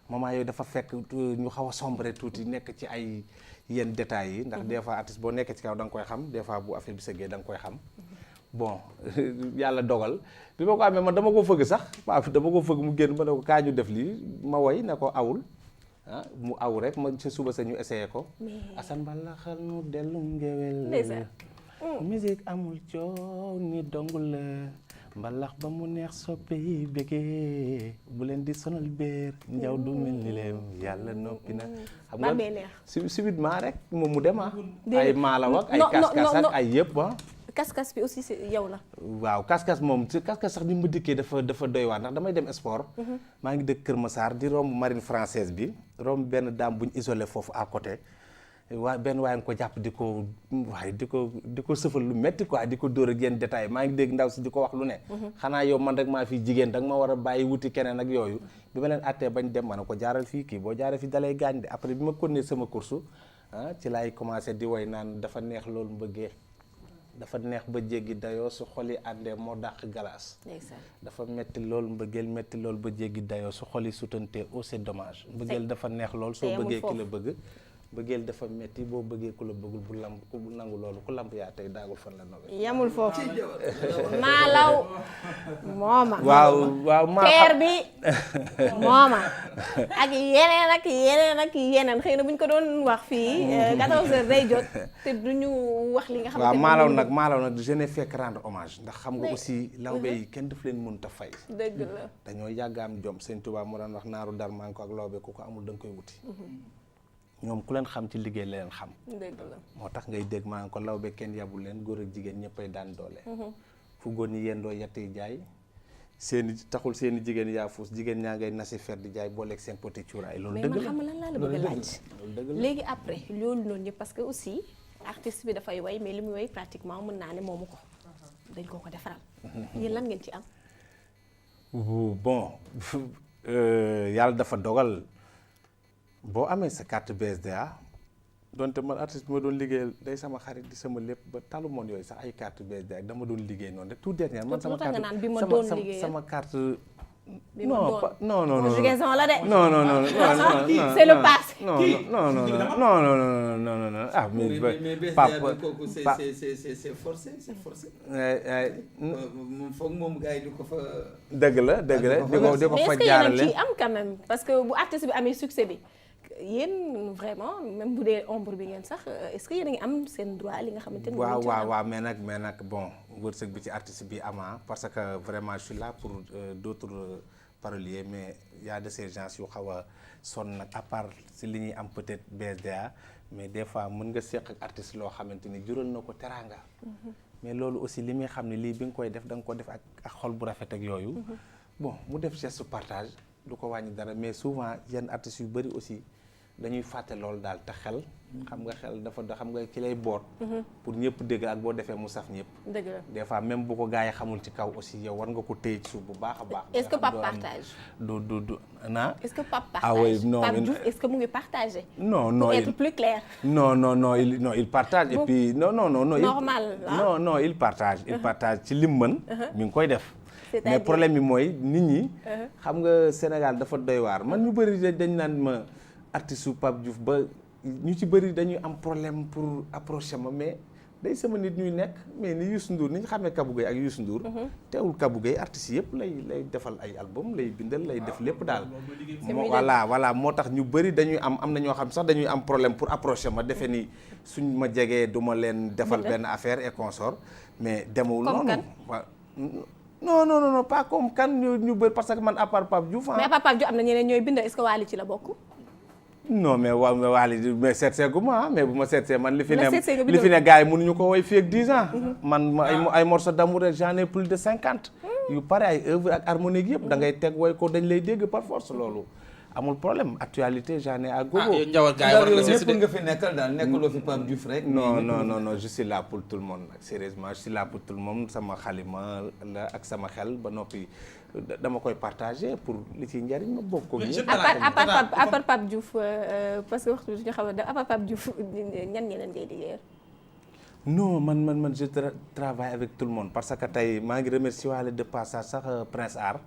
moment yooyu dafa fekk ñu xaw a sombre tuuti nekk ci ay yenn détails yi. ndax des fois artiste boo nekkee ci kaw da nga koy xam des fois bu affaire bi sëggee da nga koy xam. bon yàlla dogal bi ma ko amee man dama ko fëgg sax waaw dama ko fëgg mu génn ma ne ko kaaju def lii ma woy ne ko awul mu aw rek ma ca suba sa ñu essayé ko asan bala xal nu dellum ngewel musique amul coow ni dong la mbalax ba mu neex soppe yi bégee bu leen di sonal béer njaw du mel ni leen yàlla noppi na xam nga subitement rek moom mu dem ay maalaw ak ay kas-kas ak ay yëpp kas-kas bi aussi yow la. waaw kas-kas moom kas-kas sax ni mu dikkee dafa doy waar ndax damay dem sport. maa ngi dëkk Kër Massar di romb marine française bi romb benn dame bu ñu isolé foofu à côté benn waaye nga ko jàpp di ko sëfal lu metti quoi di ko dóor ak yenn détail maa ngi dégg ndaw si di ko wax lu ne. xanaa yow man rek maa fi jigéen danga ma war a bàyyi wuti keneen ak yooyu bi ma leen attee bañ dem ma ne ko jaaral fii kii boo jaaree fii dalay gaañ de après bi ma continuer sama course ci laay commencé di woy naan dafa neex loolu mbëggee. dafa neex ba jéggi dayoo su xoli àndee moo dàq galaas dafa metti lool mbëggeel metti lool ba jéggi dayoo su xoli sutantee oh c'est dommage mbëggeel dafa neex lool soo bëggee ki la bëgg mbëggeel dafa metti boo bëggee ku la bëggul bu nangu loolu ku lamb yaa tey daagul fan la nowe yamul foofu maalaw mooma waaw peer bi mooma ak yeneen xëy na bu ñu ko doon wax fii 14 heures day jot te duñu wax li nga xam ne waaw maalaw nag je n'ai fait que rendre hommage ndax xam nga aussi lawbe yi kenn daf leen mën ta fay dëgg la dañoo yàggaam jom Sëñ Tuubaa moo daan wax naaru dar maa ngi ko ak lawbe ku ko amul da nga koy wuti ñoom ku leen xam ci liggéey la leen xam dëgg la moo tax ngay dégg maa ngi ko lawbe kenn yabul leen góor ak jigéen ñëppay daan doole fu góor ñi yendoo yetti jaay taxul seeni jigéen yaa fuus jigéen ñaa ngay nasi fer di jaay booleeg seen poti cuuraay loolu dëgg la mais man xam lan laa la bëgg a laaj léegi après loolu noonu ñëpp parce que aussi artiste bi dafay way mais li muy way pratiquement mën naa ne moomu ko dañ koo ko defaral yéen lan ngeen ci am bon yàlla dafa dogal boo amee sa carte BSDA donte man artiste bi ma doon liggéeyal day sama xarit di sama lépp ba talu moon yooyu sax ay carte BSDA dama doon liggéey noonu rek tout dernier man sama carte sama carte non conjugaison la de non c'est le passé non ah mais papa c'est forcé moom foog moom gars yi du ko fa dëgg la di ko fa jaarale mais est-ce que yéen a ci am quand même parce que bu artiste bi amee succès bi yéen vraiment même bu dee ombre bi ngeen sax est-ce que yéen a ngi am seen droit li nga xamante ni waaw mais nag bon wërsëg bi ci artiste bi ama parce que vraiment je suis là pour d'autres paroliers mais y a de ces gens yu xaw a sonn nag à part si li ñuy am peut-être BSDA mais des fois mën nga seq ak artiste loo xamante ni jural na ko teraanga mais loolu aussi li muy xam ne lii bi nga koy def da nga ko def ak xol bu rafet ak yooyu bon mu def geste partage du ko wàññi dara mais souvent yenn artistes yu bëri aussi dañuy fàtte loolu daal te xel xam nga xel xam nga ki lay boot pour ñëpp dégg ak boo defee mu saf ñëpp dëgg la des fois même bu ko gars yi xamul ci kaw aussi yow war nga ko téye ci suuf bu baax a baax est-ce que Pape partage du na est-ce que Pape partage ah oui non Pape Diouf est-ce que mu ngi partager non pour être plus clair non il partage et puis non normal non il partage ci lim mën mi ngi koy def mais problème bi mooy nit ñi xam nga Sénégal dafa doy waar man ñu bëri dañ naan ma artiste su Pape Diouf ba ñu ci bëri dañuy am problème pour approcher ma mais day sama nit ñuy nekk mais ni Youssou Ndour ni ñu xamee Kabou Gueye ak Youssou Ndour teewul Kabou Gueye artistes yëpp lay defal ay album lay bindal lay def lépp daal voilà moo tax ñu bëri dañuy am na ñoo xam sax dañuy am problème pour approcher ma defe ni suñ ma jegee du ma leen defal benn affaire et consort mais demewul noonu waaw non pas comme kan ñu bëri parce que man à part Pape Diouf mais à part Pape Diouf am na ñeneen ñooy bind est-ce que Wally ci la bokk non mais Wally mais seetsee gu ma mais bu ma seetsee man li fi ne gars yi mënuñu ko woy fii ak 10 ans man ay morceaux d'amour j'en ai plus de 50 yu pare ay œuvre ak harmonique yëpp da ngay teg woy ko dañ lay dégg par force loolu amul problème actualité j'en ai à gogo njawal gars yi war nga ñëpp nga fi nekkal daal nekkuloo fi Pape Diouf rek non je suis là pour tout le monde nag sérieusement je suis là pour tout le monde sama xalima la ak sama xel ba noppi dama koy partager pour li ci njariñ ma bokk ko à part Pape Diouf parce que waxtu bi ñu xam ne à part Pape Diouf ñan ñeneen ngay liggéeyal non man je travaille avec tout le monde parce que tey maa ngi remercier waale de passage sax Prince Art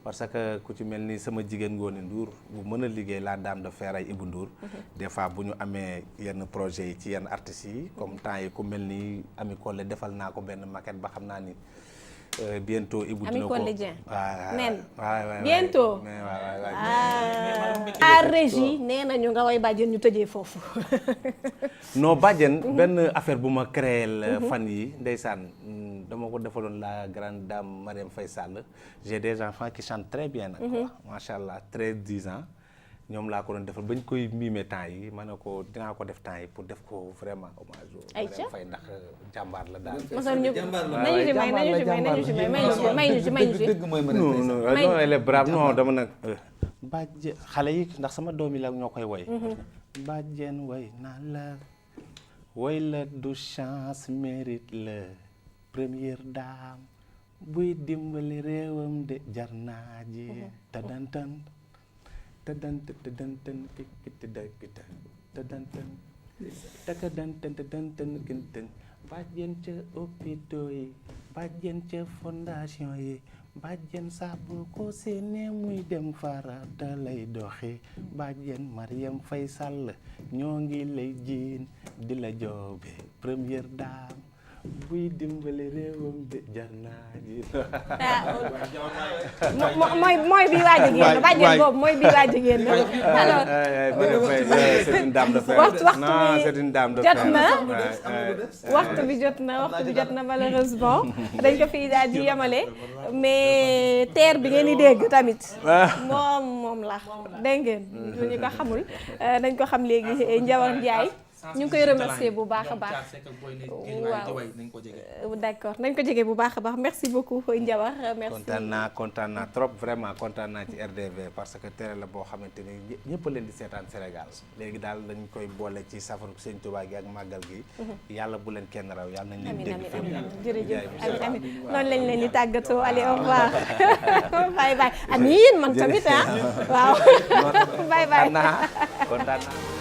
parce que ku ci mel ni sama jigéen Ngoné Ndour bu mën a liggéey la dame de fer ay Ibou Ndour des fois bu ñu amee yenn projet yi ci yenn artistes yi comme temps yi ku mel ni Ami Collé defal naa ko benn maquette ba xam naa ni bientôt Ibou dina ko bientôt à régie nee nañu nga way bàjjen ñu tëjee foofu non bàjjen benn affaire bu ma créé fan yi ndeysaan dama ko defaloon la grande dame Marième Faye Sall j'ai des enfants qui chantent très bien nag quoi macha allah 13-10 ans ñoom laa ko doon defal bañ koy miime temps yi ma ne ko dinaa ko def temps yi pour def ko vraiment hommage au Marième Faye ndax jàmbaar la daal. non elle est brave non dama nag bàjjen xale yi ndax sama doom yi la ñoo koy woy bàjjen woy naa la woy la du chance mérite la première dame buy dimbali réewam de jar naa ji tadantan bàjjen ca hôpitaux yi bàjjen ca fondation yi bàjjen saabu ko seene muy dem farata lay doxi bàjjen Marième Faye Sall ñoo ngi lay jiin di la joobe première dame buy dimbali réewam de jar naa ji. mooy bi waaj a génn bàjjen boobu mooy bi waaj a génn. alors c'est une dame de fer. waxtu bi jot na malheureusement dañ ko fiy daal di yemale mais teer bi ngeen di dégg tamit. moom la dégg ngeen. ñu ko xamul dañ ko xam léegi Ndiawar Ndiaye. ñu ngi koy remercier bu baax a baax waaw d'accord nañ ko jege bu baax a baax merci beaucoup Ndiawar merci. kontaan naa trop vraiment kontaan naa ci RDV parce que télé la boo xamante ni ñëpp leen di seetaan Sénégal léegi daal dañ koy boole ci safaru Sëñ Tuubaa gi ak màggal gi yàlla bu leen kenn raw yàlla nañ leen dégg fépp jërëjëf amiin noonu lañ leen di tàggatoo allez au revoir bye bye amiin man tamit waaw bye bye kontaan naa